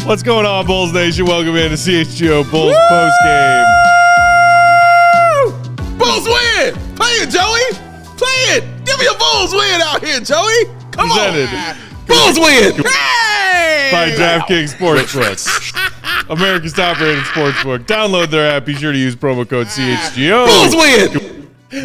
What's going on, Bulls Nation? Welcome in to CHGO Bulls Postgame. Bulls win! Play it, Joey! Play it! Give me a Bulls win out here, Joey! Come on! Bulls win! Hey! By DraftKings Sportsbook. America's top-rated sportsbook. Download their app. Be sure to use promo code CHGO. Bulls win!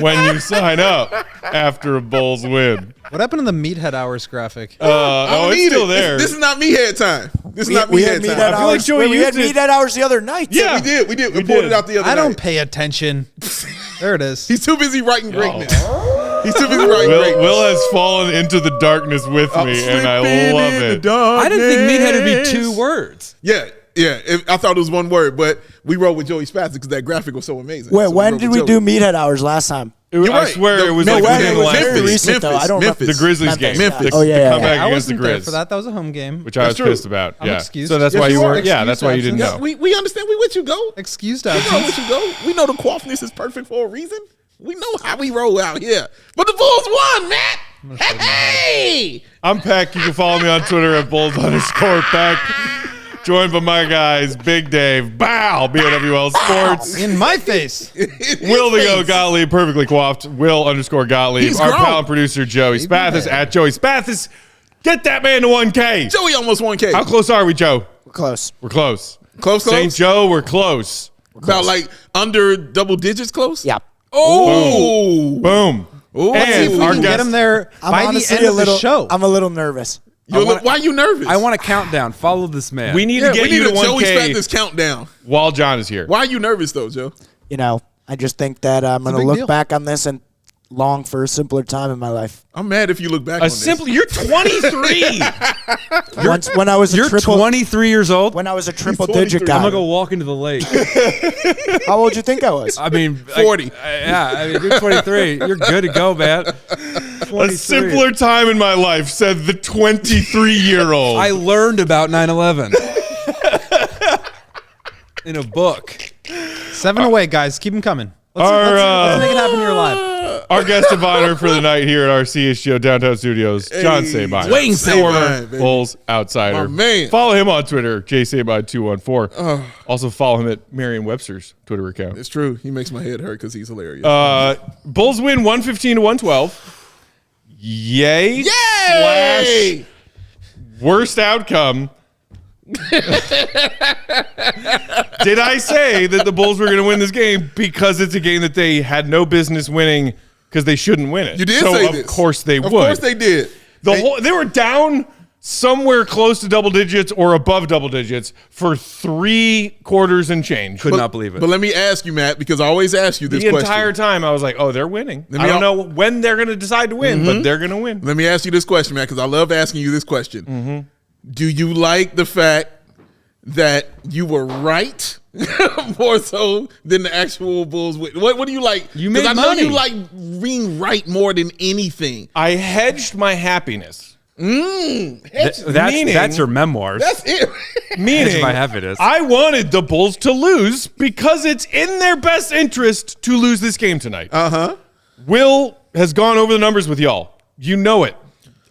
When you sign up after a Bulls win. What happened to the Meathead Hours graphic? It's still there. This is not Meathead time. This is not Meathead time. I feel like Joey we had Meathead Hours the other night. Yeah, we did. We pulled it out the other night. I don't pay attention. There it is. He's too busy writing greatness. He's too busy writing greatness. Will has fallen into the darkness with me, and I love it. I didn't think Meathead would be 2 words. Yeah. I thought it was 1 word, but we rolled with Joey Spazzic because that graphic was so amazing. Wait, when did we do Meathead Hours last time? I swear it was like within the last very recent, though. I don't remember. The Grizzlies game. Memphis. Oh, yeah. Comeback I against the wasn't there Grizz. for that. That was a home game. Which I was pissed about. I'm excused. So that's why you weren't. Yeah, that's why you didn't know. We understand. We let you go. Excused We know absence. let you go. We know the quaffness is perfect for a reason. We know how we roll out here. But the Bulls won, Matt. Hey! I'm Peck. You can follow me on Twitter at Bulls_Peck. Joined by my guys, Big Dave, Bow, BOWL Sports. In my face. Will the Go Gottlieb, perfectly coiffed. Will_Gottlieb. He's Our grown. pal and producer, Joey Spathis, at Joey Spathis. Get that man to 1K. Joey almost 1K. How close are we, Joe? We're close. We're close. Close? St. Joe, we're close. About like under double digits close? Yeah. Oh. Boom. Ooh. See if And we our can get guest, him there by the end of the show. I'm a little nervous. Why are you nervous? I want a countdown. Follow this man. we need to get we you need to a Joey 1K Spazzic countdown. while John is here. Why are you nervous though, Joe? You know, I just think that I'm going to big look deal. back on this and long for a simpler time in my life. I'm mad if you look back on this. You're 23. When I was a You're triple, 23 years old? when I was a triple 23. digit I'm guy. going to go walk into the lake. How old do you think I was? I mean, 40. You're 23. You're good to go, man. A simpler time in my life, said the 23-year-old. I learned about 9/11 in a book. 7 away, guys. Keep them coming. Let's make it happen here live. Our guest of honor for the night here at our CHGO Downtown Studios, John Sabine. Wayne Sabine, former baby. Bulls outsider. My man. Follow him on Twitter, jsabine214. Also follow him at Merriam-Webster's Twitter account. It's true. He makes my head hurt because he's hilarious. Bulls win 115-112. Yay! Yay! Worst outcome. Did I say that the Bulls were going to win this game because it's a game that they had no business winning because they shouldn't win it? You did so say of this. course they would. Of course they did. They were down somewhere close to double digits or above double digits for 3 quarters and change. Could not believe it. But let me ask you, Matt, because I always ask you this The question. entire time I was like, oh, they're winning. I don't know when they're going to decide to win, but they're going to win. Let me ask you this question, Matt, because I love asking you this question. Mm-hmm. Do you like the fact that you were right more so than the actual Bulls win? What do you like? You made 'Cause I know money. you like being right more than anything. I hedged my happiness. That's your memoirs. That's it. Meaning, my happiness. I wanted the Bulls to lose because it's in their best interest to lose this game tonight. Will has gone over the numbers with y'all. You know it.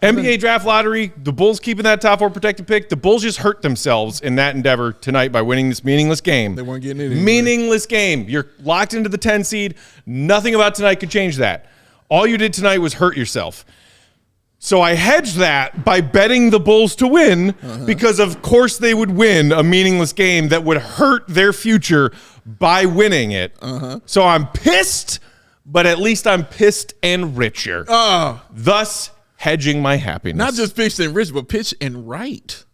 NBA draft lottery, the Bulls keeping that top 4 protected pick. The Bulls just hurt themselves in that endeavor tonight by winning this meaningless game. They weren't getting it anyway. Meaningless game. You're locked into the 10 seed. Nothing about tonight could change that. All you did tonight was hurt yourself. So I hedged that by betting the Bulls to win because, of course, they would win a meaningless game that would hurt their future by winning it. So I'm pissed, but at least I'm pissed and richer. Thus hedging my happiness. Not just pitched and rich, but pitch and right.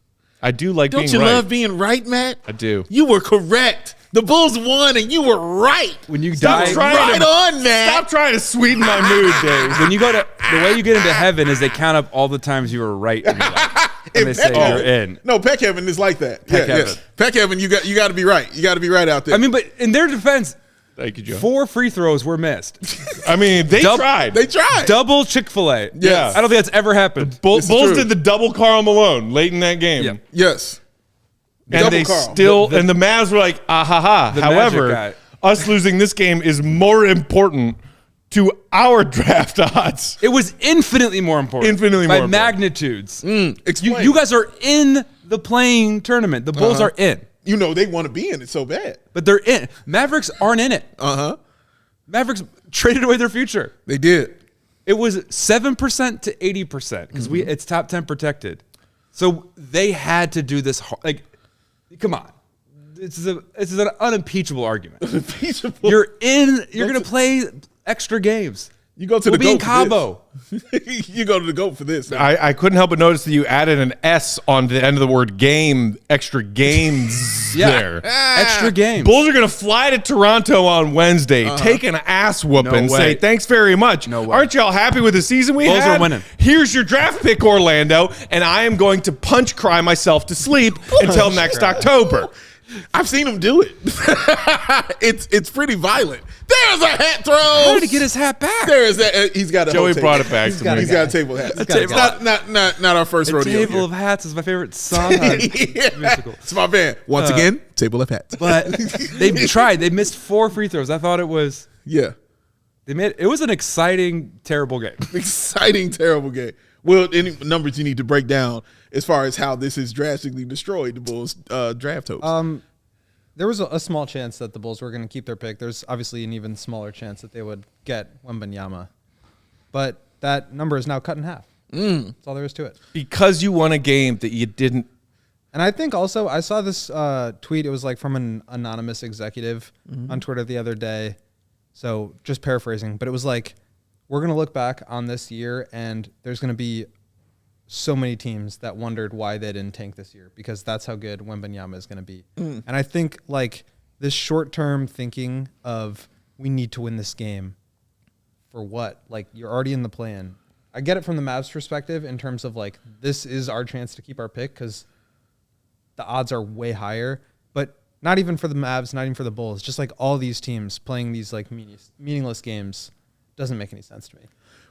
I do like being right. Don't you love being right, Matt? I do. You were correct. The Bulls won, and you were right. When you Stop die, trying on, Matt. Stop trying to sweeten my mood, Dave. when you go to the way you get into heaven is they count up all the times you were right in your life. And they say you're in. No, Peck Heaven is like that. Peck Heaven. Yes. Peck Heaven, you got to be right. You got to be right out there. I mean, but in their defense, Thank you, Joe. 4 free throws were missed. I mean, they tried. They tried. Double Chick-fil-A. Yes. I don't think that's ever happened. Bulls true. did the double Karl Malone late in that game. Yeah. Yes. And Double they Karl. still, and the Mavs were like, ah ha ha. The However, magic us losing this game is more important to our draft odds. It was infinitely more important. Infinitely by more important. magnitudes. Explain. You guys are in the playing tournament. The Bulls are in. You know they want to be in it so bad. But they're in. Mavericks aren't in it. Mavericks traded away their future. They did. It was 7% to 80% because it's top 10 protected. So they had to do this. Like, come on. This is an unimpeachable argument. You're in. You're going to play extra games. You go to We'll the be in GOAT Cabo. for this. You go to the GOAT for this. Man. I couldn't help but notice that you added an S on the end of the word game, extra games there. Extra games. Bulls are going to fly to Toronto on Wednesday, take an ass whooping, No way. say thanks very much. No way. Aren't y'all happy with the season we Bulls had? are winning. Here's your draft pick, Orlando, and I am going to punch cry myself to sleep until next October. I've seen him do it. It's pretty violent. There's a hat throw. How did he get his hat back? There is that. He's got a Joey whole table. brought it back to me. He's got a table hat. table. Not our first The rodeo. Table here. of Hats is my favorite song. on musical. It's my band. Once again, table of hats. But they tried. They missed 4 free throws. I thought it was. Yeah. It was an exciting, terrible game. Exciting, terrible game. Well, any numbers you need to break down as far as how this has drastically destroyed the Bulls' draft hopes? There was a small chance that the Bulls were going to keep their pick. There's obviously an even smaller chance that they would get Wembanyama. But that number is now cut in half. That's all there is to it. Because you won a game that you didn't. And I think also, I saw this tweet. It was like from an anonymous executive on Twitter the other day. So just paraphrasing. But it was like, we're going to look back on this year and there's going to be so many teams that wondered why they didn't tank this year because that's how good Wembanyama is going to be. And I think like this short-term thinking of we need to win this game for what? Like you're already in the play-in. I get it from the Mavs perspective in terms of like this is our chance to keep our pick because the odds are way higher, but not even for the Mavs, not even for the Bulls, just like all these teams playing these like meaningless games doesn't make any sense to me.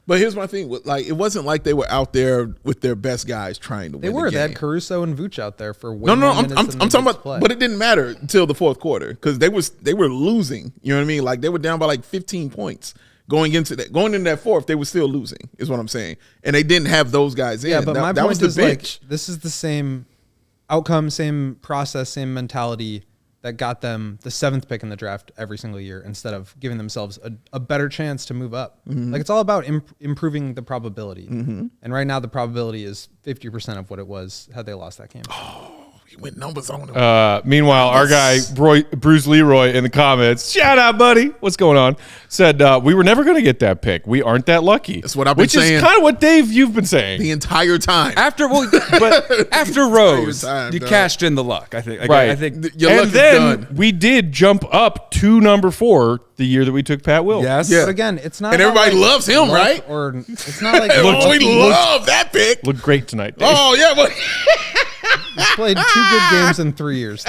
But here's my thing: like, it wasn't like they were out there with their best guys trying to win. They were. The game. They had Caruso and Vooch out there for way No, more I'm minutes than talking they about. play. But it didn't matter until the fourth quarter because they were losing. You know what I mean? Like they were down by like 15 points going into that fourth. They were still losing. Is what I'm saying. And they didn't have those guys in. Yeah, but my that point was the is bench. like this is the same outcome, same process, same mentality that got them the 7th pick in the draft every single year instead of giving themselves a better chance to move up. Like it's all about improving the probability. And right now the probability is 50% of what it was had they lost that game. He went numbers on him. Meanwhile, our guy, Bruce Leroy, in the comments, shout out, buddy, what's going on, said, we were never going to get that pick. We aren't that lucky. That's what I've been saying. Which is kind of what, Dave, you've been saying. The entire time. After Rose, time, you dog. cashed in the luck. I think. Right. I think. Your luck And is then done. we did jump up to number 4 the year that we took Pat Will. Yes. Yeah. But again, it's not And about, everybody like, loves him, luck right? Or it's not like Oh, we love that pick. Looked great tonight, Dave. Oh yeah, but he's played 2 good games in 3 years.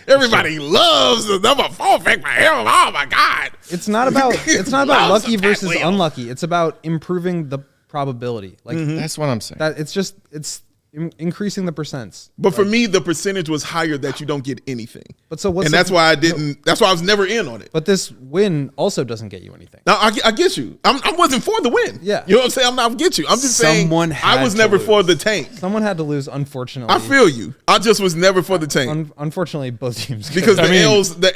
everybody loves the number 4 pick for him. Oh my God. It's not about Loves lucky the Pat versus Will. unlucky. It's about improving the probability. Like That's what I'm saying. that. It's increasing the percents. But for me, the percentage was higher that you don't get anything. But so what's And the- that's why I didn't. That's why I was never in on it. But this win also doesn't get you anything. Now I get you. I wasn't for the win. Yeah. You know what I'm saying? I get you. I'm just Someone saying had I was to never lose. for the tank. Someone had to lose, unfortunately. I feel you. I just was never for the tank Unfortunately, both teams. because the mean-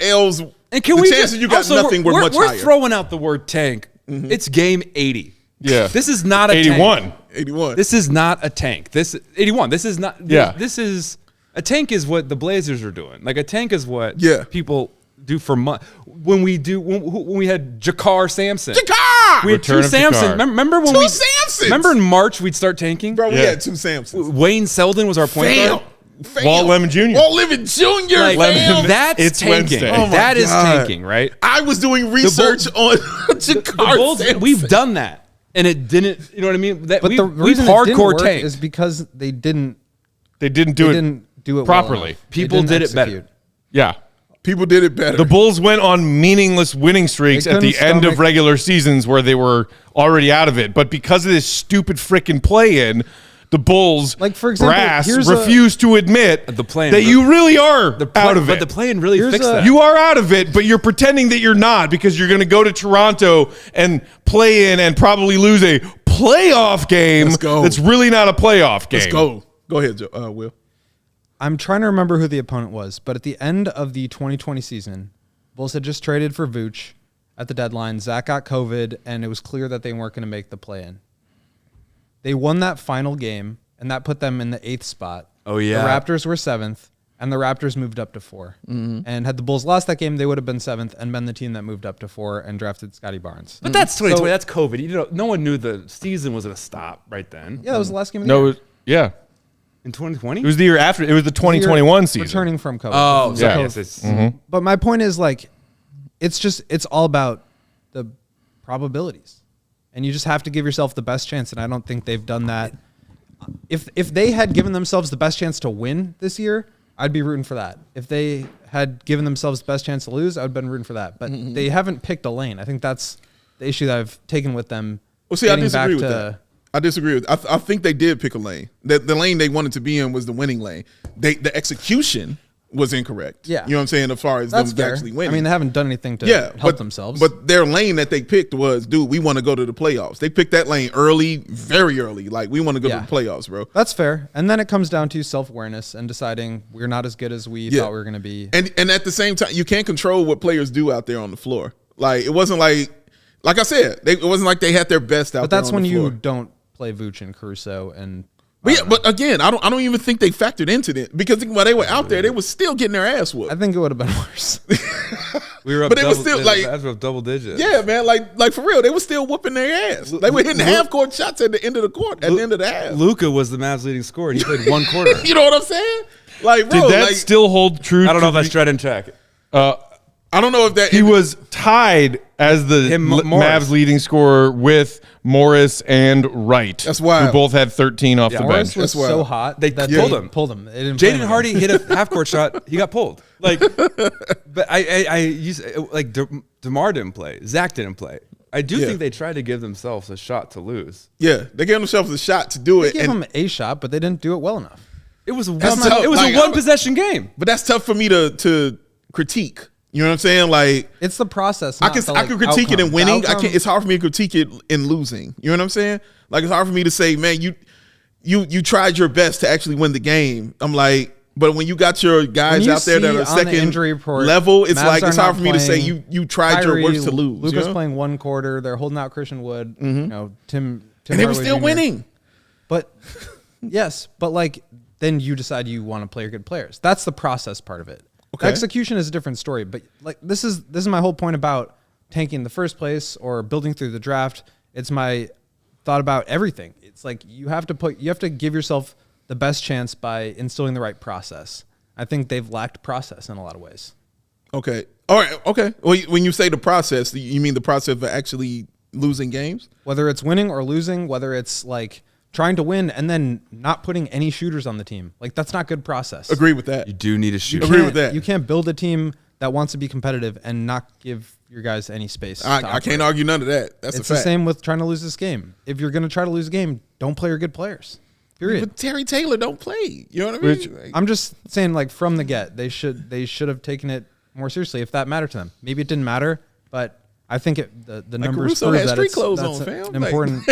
L's. And can the we chances you got also, nothing were much we're higher. throwing out the word tank. It's game 80. Yeah. This is not a 81. tank. 81. This is not a tank. This 81. This is not. Yeah. This is a tank. Is what the Blazers are doing. Like a tank is what Yeah. people do for months. When we had Jakar Sampson. Jakar! We had Return two of Sampson. Jakar. Remember when Two Sampsons! Remember in March we'd start tanking? Bro, we Yeah. had two Sampsons. Wayne Selden was our point guard. Walt Lemon Jr. Walt Lemon Jr. Like, fam. that's It's tanking. Wednesday. Oh my That is God. tanking, right? I was doing research on The Jakar Bulls, Sampson. we've done that, and it didn't. You know what I mean? That But we've the reason it didn't hardcore work tanked. is because they didn't They didn't do it well properly. enough. They People didn't did it better. execute. Yeah. People did it better. The Bulls went on meaningless winning streaks They at the couldn't end of stomach- regular seasons where they were already out of it. But because of this stupid freaking play-in, the Bulls, Like, for example, brass, here's refuse to admit The play-in- that you really are out of But it. the play-in really Here's fixed a- that. You are out of it, but you're pretending that you're not because you're going to go to Toronto and play in and probably lose a playoff game Let's go. that's really not a playoff game. Let's go. Go ahead, Will. I'm trying to remember who the opponent was, but at the end of the 2020 season, Bulls had just traded for Vooch at the deadline. Zach got COVID, and it was clear that they weren't going to make the play-in. They won that final game, and that put them in the 8th spot. Oh, yeah. The Raptors were 7th, and the Raptors moved up to 4. And had the Bulls lost that game, they would have been 7th and been the team that moved up to 4 and drafted Scotty Barnes. But that's 2020. So- That's COVID. You know, no one knew the season was going to stop right then. Yeah, that was the last game of the No, year. it was, yeah. In 2020. It was the year after. It was the 2021 season. Returning from COVID. Oh, Yeah. yes. It's, But my point is, like, it's all about the probabilities, and you just have to give yourself the best chance. And I don't think they've done that. If they had given themselves the best chance to win this year, I'd be rooting for that. If they had given themselves the best chance to lose, I'd been rooting for that. But they haven't picked a lane. I think that's the issue that I've taken with them. Well, see, I getting disagree back with to- that. I disagree with. I think they did pick a lane. That the lane they wanted to be in was the winning lane. The execution was incorrect. Yeah. You know what I'm saying? As far as That's them fair. actually winning. I mean, they haven't done anything to yeah, help themselves. But their lane that they picked was, dude, we want to go to the playoffs. They picked that lane early, very early. Like, we want to go Yeah. to the playoffs, bro. that's fair. And then it comes down to self-awareness and deciding we're not as good as we thought we were going to be. And at the same time, you can't control what players do out there on the floor. Like, it wasn't like I said, it wasn't like they had their best out But there that's on when the floor. you don't play Vooch and Caruso and But yeah, but again, I don't even think they factored into it because while they were out there, they were still getting their ass whooped. I think it would have been worse. we were up But it was double, still, like- that's up double digits. Yeah, man, like for real, they were still whooping their ass. They were hitting half court shots at the end of the court, at the end of the half. Luka was the Mavs leading scorer, and he played one quarter. You know what I'm saying? Like, bro, Did that like, still hold true? I don't know if to that's Shred and check. I don't know if that He was tied as the Morris. Mavs leading scorer with Morris and Wright. That's wild. Who both had 13 off the Morris bench. was That's so wild. hot They that pulled they him. Pulled him. They didn't play him Jaden again. Hardy hit a half court shot. He got pulled. Like, but I used like DeMar didn't play. Zach didn't play. I do Yeah. think they tried to give themselves a shot to lose. Yeah, they gave themselves a shot to do They it. gave And, him a shot, but they didn't do it well enough. It was That's tough. it was Like, a one possession game. but that's tough for me to critique. You know what I'm saying? Like, It's the process. I not can the, I like, can critique it outcome. in winning. The I outcome- can't. It's hard for me to critique it in losing. You know what I'm saying? Like, it's hard for me to say, man, you tried your best to actually win the game. I'm like, but when you got your guys When you out there that see are on the second injury report, level, it's Mavs like are it's hard not for me to say playing. you tried your worst to lose. Luka's you know? playing one quarter. They're holding out Christian Wood. You know, Tim and they were Hardaway still Jr. winning. But yes, but like then you decide you want to play your good players. That's the process part of it. Okay. Execution is a different story. But like this is my whole point about tanking in the first place or building through the draft. It's my thought about everything. It's like you have to give yourself the best chance by instilling the right process. I think they've lacked process in a lot of ways. Okay. All right. Okay. Well, when you say the process, you mean the process of actually losing games? Whether it's winning or losing, whether it's like trying to win and then not putting any shooters on the team. Like that's not good process. Agree with that. You do need a shooter. Agree with that. You can't build a team that wants to be competitive and not give your guys any space. to I operate. can't argue none of that. That's It's a the fact. same with trying to lose this game. If you're going to try to lose a game, don't play your good players. Period. But Terry Taylor don't play. You know what I mean? Like, I'm just saying, like from the get, they should have taken it more seriously if that mattered to them. Maybe it didn't matter, but I think the numbers Caruso prove had that street it's clothes that's on, fam. an Like- important.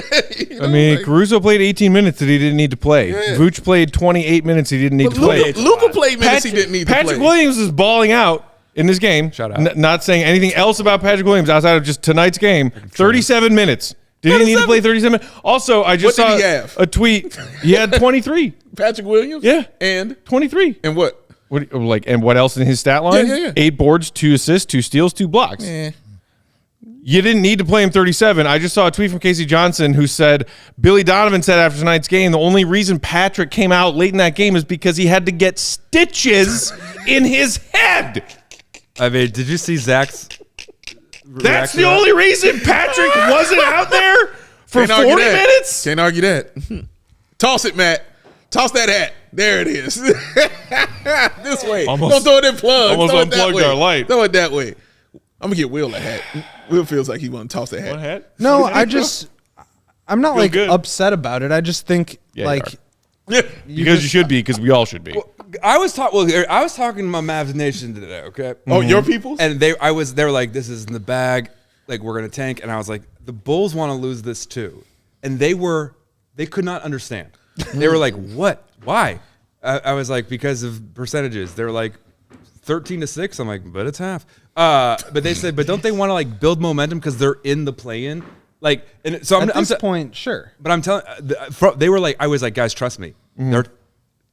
you I know, mean, like- Caruso played 18 minutes that he didn't need to play. Yeah. Vooch played 28 minutes he didn't need But to play. Luka played minutes he didn't need to play. Patrick Williams is balling out in this game. Shout out. Not saying anything else about Patrick Williams outside of just tonight's game. 37 minutes. Did he need to play 37 minutes? Also, I just What did saw he have? a tweet. He had 23. Patrick Williams? Yeah. And 23. what? And what else in his stat line? Yeah. 8 boards, 2 assists, 2 steals, 2 blocks. You didn't need to play him 37. I just saw a tweet from Casey Johnson who said, Billy Donovan said after tonight's game, the only reason Patrick came out late in that game is because he had to get stitches in his head. I mean, did you see Zach's That's reaction the to that? only reason Patrick wasn't out there for Can't argue 40 that. minutes? Can't argue that. Toss it, Matt. Toss that hat. There it is. This way. Don't throw it in plugs. Almost Throw it that unplugged way. our light. Throw it that way. I'm going to get Will a hat. Will feels like he want to toss that hat. What hat? No, I'm not Feel like good. upset about it. I just think Yeah, like Yeah. Because you should be, because we all should be. I was talking to my Mavs Nation today, okay? Oh, your peoples? And they were like, this is in the bag, like we're gonna tank. And I was like, the Bulls want to lose this too. And they could not understand. They were like, what? Why? I was like, because of percentages. They were like 13-6. I'm like, but it's half. But they said, but don't they want to like build momentum because they're in the play-in? Like, and so at this point, sure. But I'm telling, they were like, I was like, guys, trust me.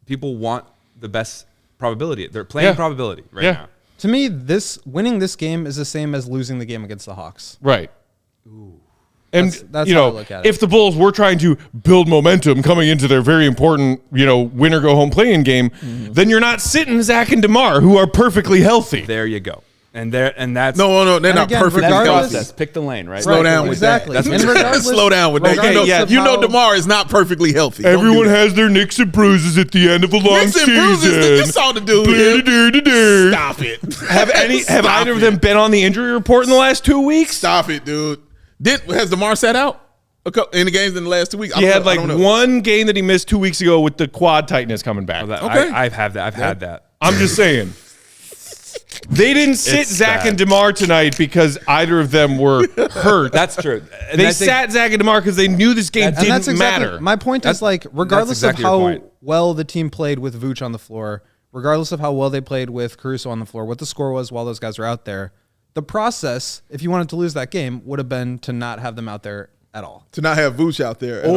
People want the best probability. They're playing probability right now. To me, winning this game is the same as losing the game against the Hawks. Right. And That's how I look at it. if the Bulls were trying to build momentum coming into their very important, win or go home playing game, then you're not sitting Zach and DeMar, who are perfectly healthy. There you go. And that's No, they're And not again, perfectly regardless- healthy. Pick the lane, right? Slow down with exactly. that. And regardless- Slow down with that. regardless You know of how- DeMar is not perfectly healthy. Don't do Everyone that. has their nicks and bruises at the end of a long Nicks and season. bruises. You saw the dude here. Blah-da-da-da-da. Stop it. Have either of them been on the injury report in the last 2 weeks? Stop it, dude. Has DeMar sat out in the games in the last 2 weeks? He had I like don't know. one game that he missed 2 weeks ago with the quad tightness coming back. Okay. I've had that. I've had that. I'm just saying. They didn't sit It's Zach bad. and DeMar tonight because either of them were hurt. That's true. And They I think- sat Zach and DeMar because they knew this game And didn't that's exactly matter. my point. Is like, regardless exactly of your how point. well the team played with Vooch on the floor, regardless of how well they played with Caruso on the floor, what the score was while those guys were out there, the process, if you wanted to lose that game, would have been to not have them out there at all. To not have Vooch out there. at all.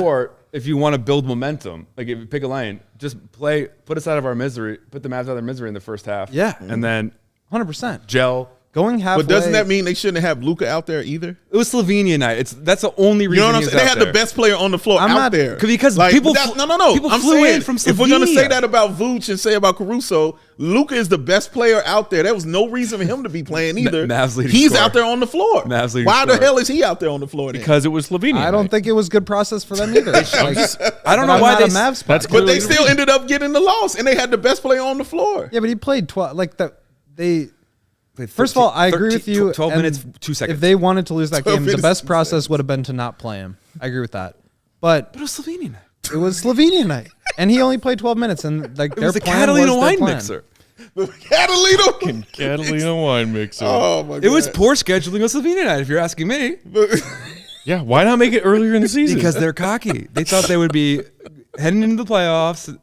Or if you want to build momentum, like if you pick a lane, just put us out of our misery, put the Mavs out of their misery in the first half. Yeah. And then 100%. gel. Going halfway. But doesn't that mean they shouldn't have Luka out there either? It was Slovenia night. That's the only You reason know what I'm he was saying? They out had there. the best player on the floor I'm out not- there. because Like, people that's- flew- no. people I'm flew saying, in from if we're gonna say Slovenia. that about Vooch and say about Caruso, Luka is the best player out there. There was no reason for him to be playing either. Mavs leading He's scorer. out there on the floor. Mavs leading Why the scorer. hell is he out there on the floor then? because it was Slovenia. I don't night. think it was good process for them either. Like, I don't but know I'm why not they. a Mavs That's fan. But they clearly still ended up getting the loss, and they had the best player on the floor. Yeah, but he played 12. Like that, they. First of all, I agree with you. 12 and minutes, 2 seconds. If they wanted to lose that 12 game, the minutes, best 2 process seconds. would have been to not play him. I agree with that. But But it was Slovenia night. it was Slovenia night, and he only played 12 minutes, and like It was their a plan Catalina was their wine plan. mixer. Catalina. Catalina wine mixer. Oh my god. It was poor scheduling of Slovenia night, if you're asking me. Yeah, why not make it earlier in the season? Because they're cocky. They thought they would be heading into the playoffs.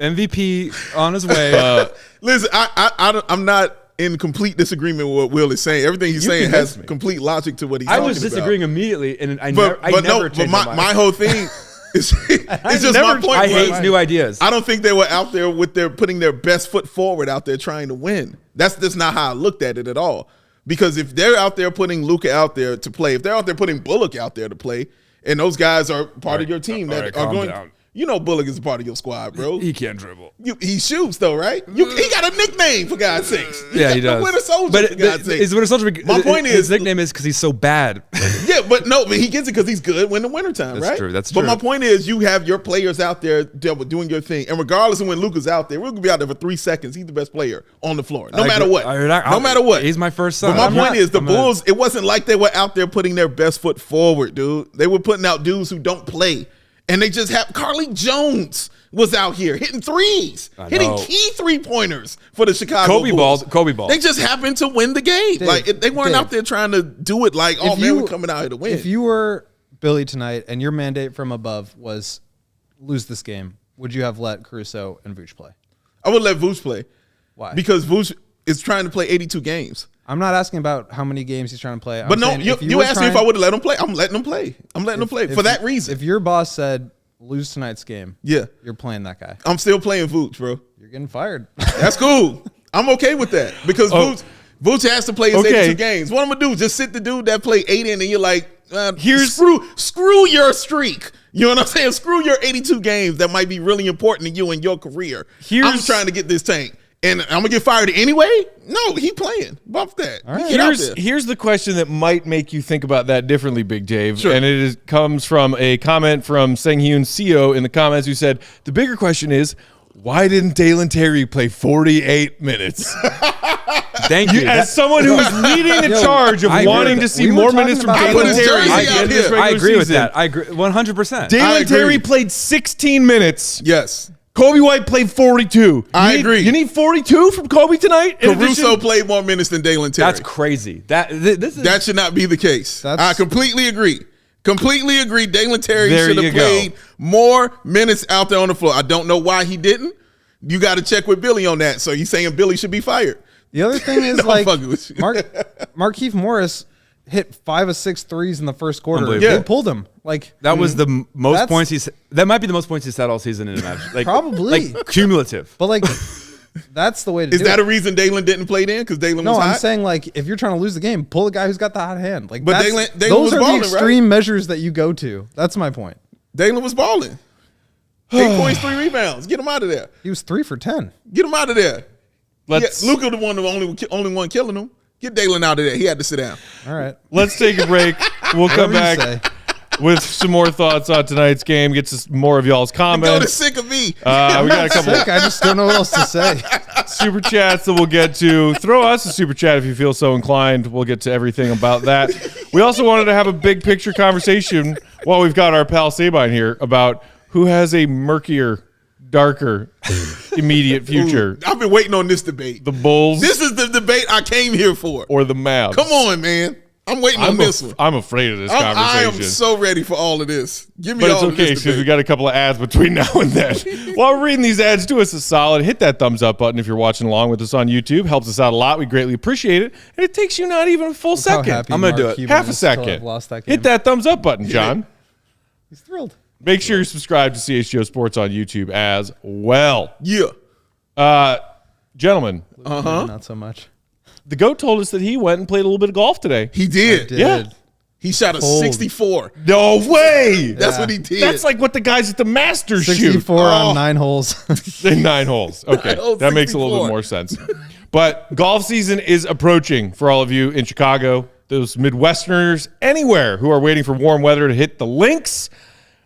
MVP on his way. Listen, I'm not in complete disagreement with what Will is saying. Everything he's saying has convinced me. complete logic to what he's I talking was about. disagreeing immediately, and I But never changed my mind. my whole thing is it's just never- my point. I was, hate new ideas. I don't think they were out there with their putting their best foot forward out there trying to win. That's just not how I looked at it at all. Because if they're out there putting Luka out there to play, if they're out there putting Bullock out there to play, and those guys are part of your team all that right, are calm going, down. you know, Bullock is a part of your squad, bro. He can't dribble. He shoots though, right? He got a nickname for God's sakes. Yeah, he got does. the Winter Soldier But for God's sakes. his Winter Soldier. My point his is- nickname is because he's so bad. Yeah, but he gets it because he's good when the wintertime, That's right? true, that's But true. my point is, you have your players out there doing your thing, and regardless of when Luka's out there, we're gonna be out there for 3 seconds. He's the best player on the floor, no I matter agree. what. No matter what. He's my first But son. my point is, the Bulls. It wasn't like they were out there putting their best foot forward, dude. They were putting out dudes who don't play, and they just have Carly Jones was out here hitting threes, hitting know. key 3-pointers for the Chicago Kobe Bulls. balled. Kobe balled. They just happened to win the game. They weren't Dave. out there trying to do it like, oh If man, you- we're coming out here to win. If you were Billy tonight and your mandate from above was lose this game, would you have let Caruso and Vooch play? I would let Vooch play. Why? Because Vooch is trying to play 82 games. I'm not asking about how many games he's trying to play. But I'm no, saying you were asked me if I trying- would have let him play. I'm letting him play. I'm letting him play for that reason. If your boss said, lose tonight's game, Yeah. you're playing that guy. I'm still playing Vooch, bro. You're getting fired. That's cool. I'm okay with that because Vooch has to play his 82 games. What I'm gonna do? Just sit the dude that played 80, and you're like, screw your streak. You know what I'm saying? Screw your 82 games that might be really important to you in your career. I'm just trying to get this tank, and I'm gonna get fired anyway. No, he playing. Bump that. All right. Here's the question that might make you think about that differently, Big Dave. Sure. And it comes from a comment from Senghyun Seo in the comments who said, the bigger question is, why didn't Dalen Terry play 48 minutes? Thank you. As someone who is leading the charge of wanting to see more minutes from Dalen Terry at the end of this regular I agree with season. that. I agree 100%. Dalen Terry played 16 minutes. Yes. Coby White played 42. I agree. You need 42 from Coby tonight? Caruso played more minutes than Dalen Terry. That's crazy. That should not be the case. I completely agree. Completely agree. Dalen Terry should have played more minutes out there on the floor. I don't know why he didn't. You got to check with Billy on that. So you saying Billy should be fired? The other thing is No, I'm fucking with you. Markieff Morris hit 5 of 6 threes in the first quarter. Yeah. They pulled him. Like that was the most points that might be the most points he's had all season in a match. Like, probably. like cumulative. But like that's the way to do it. Is that a reason Dalen didn't play then? Because Dalen was hot? I'm saying like if you're trying to lose the game, pull the guy who's got the hot hand. Like, but Dalen those was are balling, the extreme measures that you go to. That's my point. Dalen was balling. 8 points, 3 rebounds. Get him out of there. He was 3 for 10. Get him out of there. Let's Luka the only one killing him. Get Dalen out of there. He had to sit down. All right. Let's take a break. We'll come back with some more thoughts on tonight's game. Get some more of y'all's comments. Go to sick of me. We got a couple. I just don't know what else to say. Super chats that we'll get to. Throw us a super chat if you feel so inclined. We'll get to everything about that. We also wanted to have a big picture conversation while we've got our pal Sabine here about who has a murkier, darker, immediate future. I've been waiting on this debate. The Bulls. This is the debate I came here for. Or the Mavs. Come on, man. I'm waiting on this one. I'm afraid of this conversation. I am so ready for all of this. Give me but all it's okay of this because we got a couple of ads between now and then. While we're reading these ads, do us a solid. Hit that thumbs up button if you're watching along with us on YouTube. Helps us out a lot. We greatly appreciate it. And it takes you not even a full second. I'm going to do it. Half a second. Hit that thumbs up button, John. He's thrilled. Make sure you're subscribed to CHGO Sports on YouTube as well. Yeah. Gentlemen. Not so much. The GOAT told us that he went and played a little bit of golf today. He did. Yeah. He shot a 64. No way. That's what he did. That's like what the guys at the Masters shoot. 64 on 9 holes. 9 holes. Okay. 9 holes, that makes a little bit 64. more sense. But golf season is approaching for all of you in Chicago, those Midwesterners, anywhere who are waiting for warm weather to hit the links.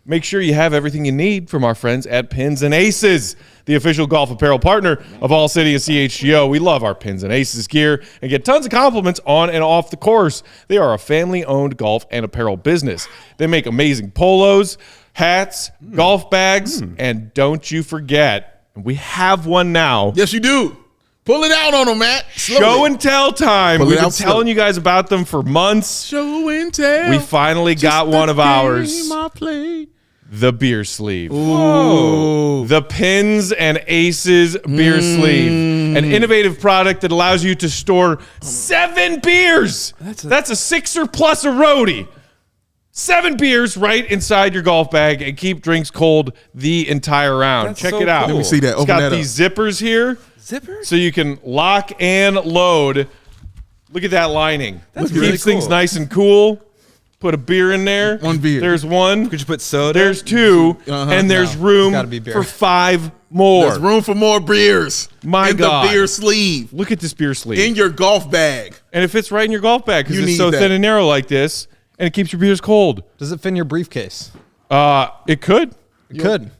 Make sure you have everything you need from our friends at Pins and Aces, the official golf apparel partner of All City and CHGO. We love our Pins and Aces gear and get tons of compliments on and off the course. They are a family-owned golf and apparel business. They make amazing polos, hats, golf bags, and don't you forget, we have one now. Yes, you do. Pull it out on them, Matt. Slowly. Show and tell time. Pull it We've been out telling slow. you guys about them for months. Show and tell. We finally got one of ours. I play. The beer sleeve. Ooh. The Pins and Aces beer sleeve. An innovative product that allows you to store 7 beers. That's a 6er plus a roadie. 7 beers right inside your golf bag and keep drinks cold the entire round. That's Check so it out. cool. Let me see that. It's Open got that up. these zippers here. Zippers? So you can lock and load. Look at that lining. That's Keeps really things cool. nice and cool. Put a beer in there. One beer. There's one. Could you put soda? There's 2. And there's room gotta be beer. for 5 more. There's room for more beers. My in God. the beer sleeve. Look at this beer sleeve. In your golf bag. And it fits right in your golf bag because You it's need so that. thin and narrow like this. And it keeps your beers cold. Does it fit in your briefcase? It could. It could.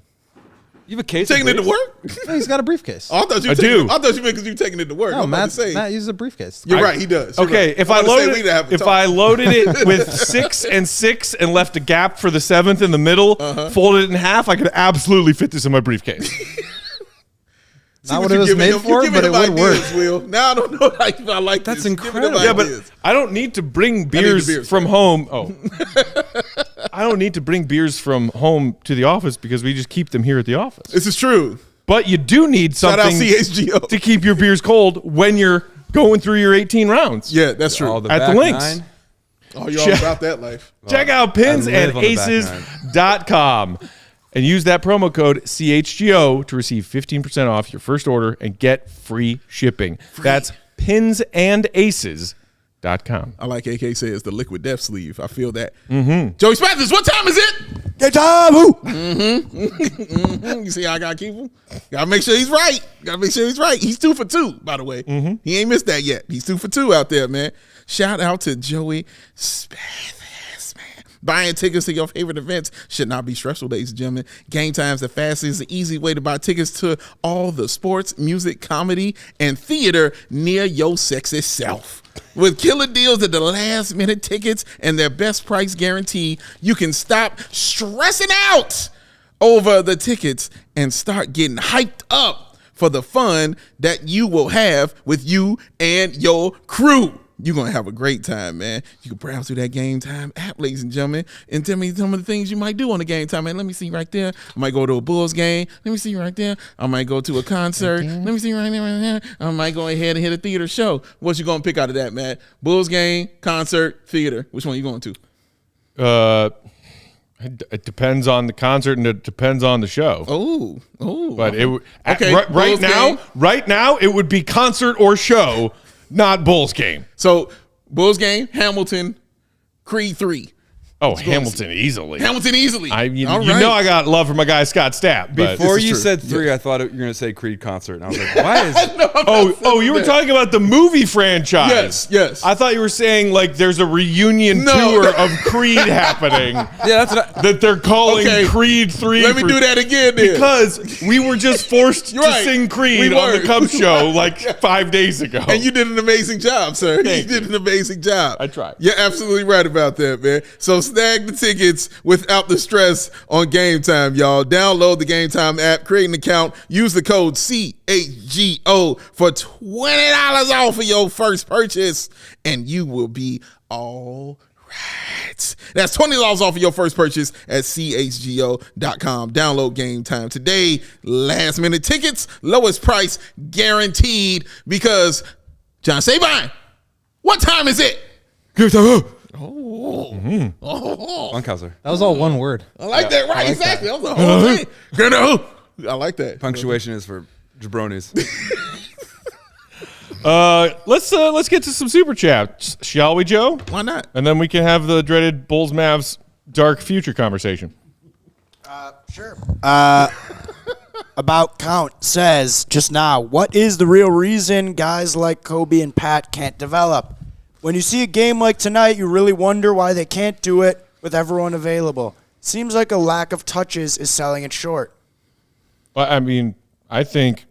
You have a case Taking of it to beers? work? No, he's got a briefcase. Oh, I thought you I taking do. It, I thought you meant because you taking it to work. No, I'm about to Matt, say. Matt uses a briefcase. You're right. He does. You're Okay, right. if I'm I about to say loaded we didn't have to if talk. I loaded it with 6 and 6 and left a gap for the 7th in the middle, folded it in half, I could absolutely fit this in my briefcase. See Not what it was you're giving made him- for, you're but it giving him would work. ideas, Will. Now I don't know if I like That's this. You're giving him incredible. Yeah, but ideas. I don't need to bring the beers beers. from home. Oh. I don't need to bring beers from home to the office because we just keep them here at the office. This is true. But you do need Shout out something CHGO. to keep your beers cold when you're going through your 18 rounds. Yeah, that's true. All the At the back links. 9? Oh, you're all about that life. Check out I live on the back pinsandaces.com. and use that promo code CHGO to receive 15% off your first order and get free shipping. That's pinsandaces.com. I like AK says the liquid death sleeve. I feel that. Joey Spathis, what time is it? Good time. Woo. You see how I gotta keep him? Gotta make sure he's right. He's 2 for 2, by the way. He ain't missed that yet. He's 2 for 2 out there, man. Shout out to Joey Spathis, man. Buying tickets to your favorite events should not be stressful, ladies and gentlemen. Game Time's the fastest and easy way to buy tickets to all the sports, music, comedy, and theater near your sexy self. With killer deals at the last minute tickets and their best price guarantee, you can stop stressing out over the tickets and start getting hyped up for the fun that you will have with you and your crew. You're going to have a great time, man. You can browse through that Game Time app, ladies and gentlemen, and tell me some of the things you might do on the Game Time, man. Let me see right there. I might go to a Bulls game. Let me see right there. I might go to a concert. Let me see right there. I might go ahead and hit a theater show. What you going to pick out of that, man? Bulls game, concert, theater. Which one you going to? It depends on the concert and it depends on the show. Oh. But it Okay, right now it would be concert or show, not Bulls game. So, Bulls game, Hamilton, Creed 3. Oh, Hamilton easily. Hamilton easily. You know I got love for my guy Scott Stapp. But Before This is you true. said 3, I thought you were going to say Creed concert. And I was like, why is you were talking about the movie franchise. Yes. I thought you were saying like there's a reunion tour of Creed happening. Yeah, that's what that they're calling Okay. Creed 3. Let me do that again then. Because we were just forced to Right. sing Creed We on the were. Cubs show like 5 days ago. And you did an amazing job, sir. Thank You did an amazing job. I tried. You're absolutely right about that, man. So snag the tickets without the stress on Game Time, y'all. Download the Game Time app, create an account, use the code CHGO for $20 off of your first purchase, and you will be all right. That's $20 off of your first purchase at chgo.com. Download Game Time today. Last minute tickets, lowest price guaranteed, because John Sabine, what time is it? Funkhauser. That was all one word. I like that. Right, exactly. That was the whole thing. I like that. Punctuation is for jabronis. Let's get to some super chats, shall we, Joe? Why not? And then we can have the dreaded Bulls Mavs dark future conversation. Sure. About Count says just now, what is the real reason guys like Coby and Pat can't develop? When you see a game like tonight, you really wonder why they can't do it with everyone available. Seems like a lack of touches is selling it short. Well, I mean, I think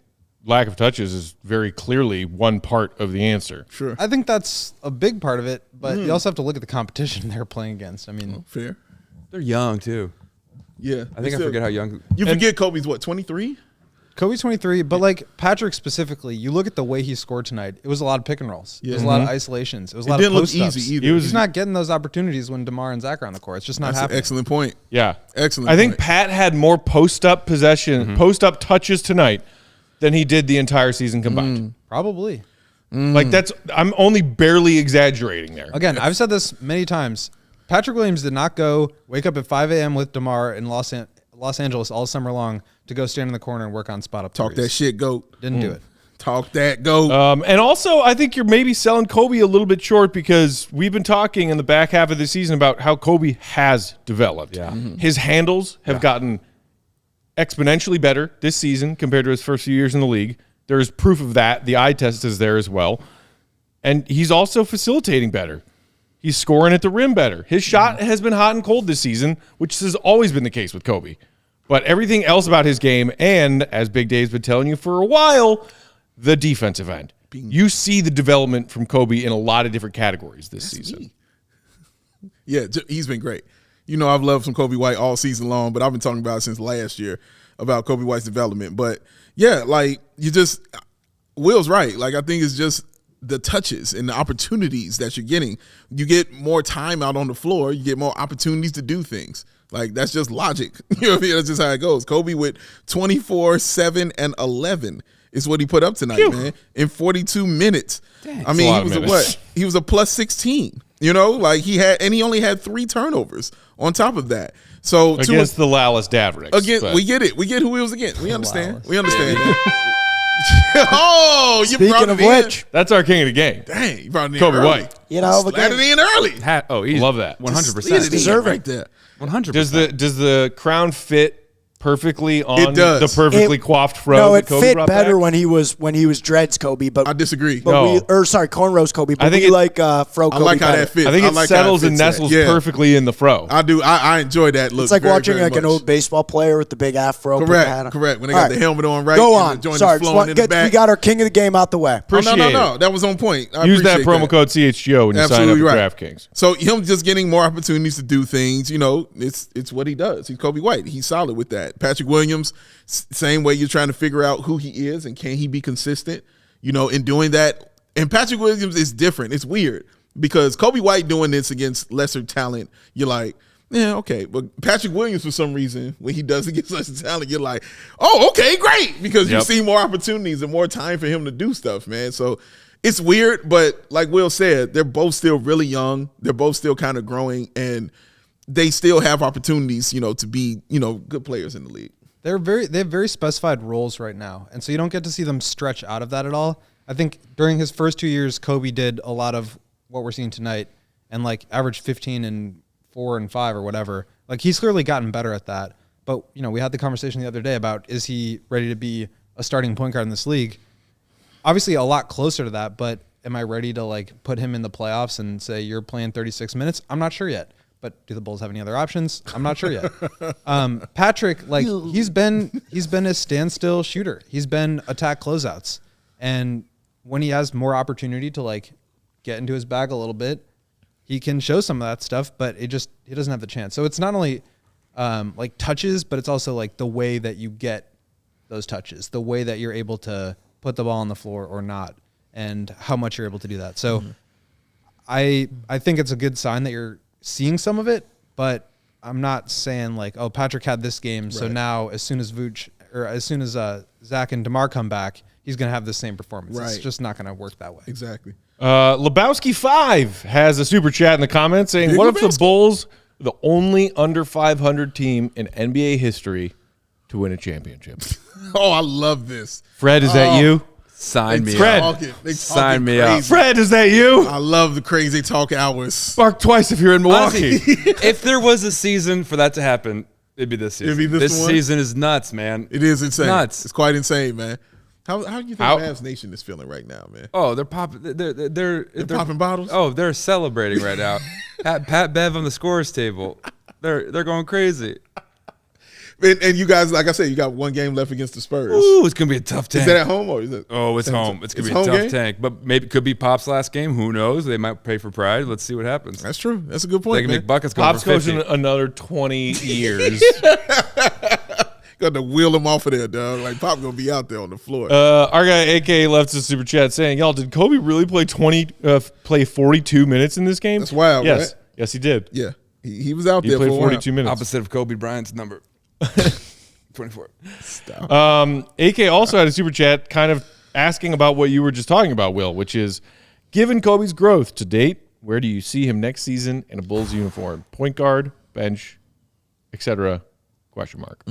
lack of touches is very clearly one part of the answer. Sure. I think that's a big part of it, but you also have to look at the competition they're playing against. I mean, Fair. They're young, too. Yeah. I think I forget how young. You forget Kobe's what, 23? Kobe's 23, but like Patrick specifically, you look at the way he scored tonight. It was a lot of pick and rolls. It was a lot of isolations. It was a lot It of didn't look post ups. easy either. He's not getting those opportunities when DeMar and Zach are on the court. It's just not That's an happening. excellent point. Yeah. Excellent I think point. Pat had more post-up possession, post-up touches tonight than he did the entire season combined. Probably. Like I'm only barely exaggerating there. Again, I've said this many times. Patrick Williams did not go wake up at 5 a.m. with DeMar in Los Angeles all summer long to go stand in the corner and work on spot up Talk that threes. shit, GOAT. Didn't do it. Talk that, GOAT. And also, I think you're maybe selling Coby a little bit short because we've been talking in the back half of the season about how Coby has developed. Yeah. His handles have gotten exponentially better this season compared to his first few years in the league. There is proof of that. The eye test is there as well. And he's also facilitating better. He's scoring at the rim better. His shot has been hot and cold this season, which has always been the case with Coby. But everything else about his game, and as Big Dave's been telling you for a while, the defensive end. You see the development from Coby in a lot of different categories this season. Yeah, he's been great. You know, I've loved some Coby White all season long, but I've been talking about it since last year about Coby White's development. But yeah, like Will's right. Like I think it's just the touches and the opportunities that you're getting. You get more time out on the floor. You get more opportunities to do things. Like that's just logic. You know what I mean? That's just how it goes. Coby with 24, 7, and 11 is what he put up tonight, man, in 42 minutes. I mean, he was a what? He was a plus 16. You know, like he only had 3 turnovers on top of that. So against the Dallas Mavericks. Again, we get it. We get who he was against. We understand. We understand. Oh, you brought Speaking it of in. which, that's our king of the game. Dang, you brought it in Coby early. White. you know, Slid it in early. Easy. Love that. 100%. Deserve right there. 100%. Does the crown fit perfectly on It does. the perfectly coiffed fro? no, that it Coby fit brought better back? when he was dreads, Kobe. But I disagree. But No. cornrows, Kobe. But I think we it- like fro. Kobe I like how better. that fits. I think it like how settles and fits that. nestles Yeah. perfectly in the fro. I do. I enjoy that look. It's like very, watching very like an much. old baseball player with the big afro. put the hat on. Correct. When they All got right. the helmet on right. Go and on. the joint Sorry, is flowing in the we back. got our king of the game out the way. Appreciate no. it. That was on point. I Use that appreciate promo code CHGO when you Absolutely sign up right. for DraftKings. So him just getting more opportunities to do things, it's what he does. He's Coby White. He's solid with that. Patrick Williams, same way you're trying to figure out who he is and can he be consistent, in doing that. And Patrick Williams is different. It's weird because Coby White doing this against lesser talent, you're like, yeah, okay. But Patrick Williams, for some reason, when he does against lesser talent, you're like, oh, okay, great. Because you Yep. see more opportunities and more time for him to do stuff, man. So it's weird, but like Will said, they're both still really young. They're both still kind of growing, and they still have opportunities, to be, good players in the league. They have very specified roles right now, and so you don't get to see them stretch out of that at all. I think during his first 2 years, Kobe did a lot of what we're seeing tonight, and like averaged 15 and 4 and 5 or whatever. Like he's clearly gotten better at that. But we had the conversation the other day about is he ready to be a starting point guard in this league? Obviously, a lot closer to that. But am I ready to like put him in the playoffs and say you're playing 36 minutes? I'm not sure yet. But do the Bulls have any other options? I'm not sure yet. Patrick, like he's been a standstill shooter. He's been attack closeouts, and when he has more opportunity to like get into his bag a little bit, he can show some of that stuff. But he doesn't have the chance. So it's not only like touches, but it's also like the way that you get those touches, the way that you're able to put the ball on the floor or not, and how much you're able to do that. So I think it's a good sign that you're seeing some of it, but I'm not saying like, oh, Patrick had this game, so now as soon as Zach and DeMar come back, he's going to have the same performance. It's Right. just not going to work that way. Exactly. Lebowski5 has a super chat in the comments saying, Big what if the Lebowski. Bulls were the only under 500 team in NBA history to win a championship? Oh, I love this. Fred, is that you? Sign me Fred. up. They Sign talking me up. crazy. Fred, is that you? I love the crazy talk hours. Bark twice if you're in Milwaukee. Honestly, if there was a season for that to happen, it'd be this season. It'd be this one? season is nuts, man. It is insane. Nuts. It's quite insane, man. How do you think How- Mavs Nation is feeling right now, man? Oh, they're popping. They're popping bottles? Oh, they're celebrating right now. Pat Bev on the scorers table. They're going crazy. And you guys, like I said, you got one game left against the Spurs. Ooh, it's gonna be a tough tank. Is that at home or is it? Oh, it's home. It's gonna It's be a home tough game? tank, but maybe it could be Pop's last game. Who knows? They might pay for pride. Let's see what happens. That's true. That's a good They point, can man. make buckets go Pop's for 50. coaching another 20 years. Got to wheel him off of there, dog. Like Pop gonna be out there on the floor. Our guy AK left us a super chat saying, "Y'all, did Kobe really play 42 minutes in this game?" That's wild, Yes, right? yes, he did. Yeah, he was out He there played for 42 minutes. Opposite of Kobe Bryant's number. 24. AK also had a super chat, kind of asking about what you were just talking about, Will, which is, given Kobe's growth to date, where do you see him next season in a Bulls uniform? Point guard, bench, etc. Question mark.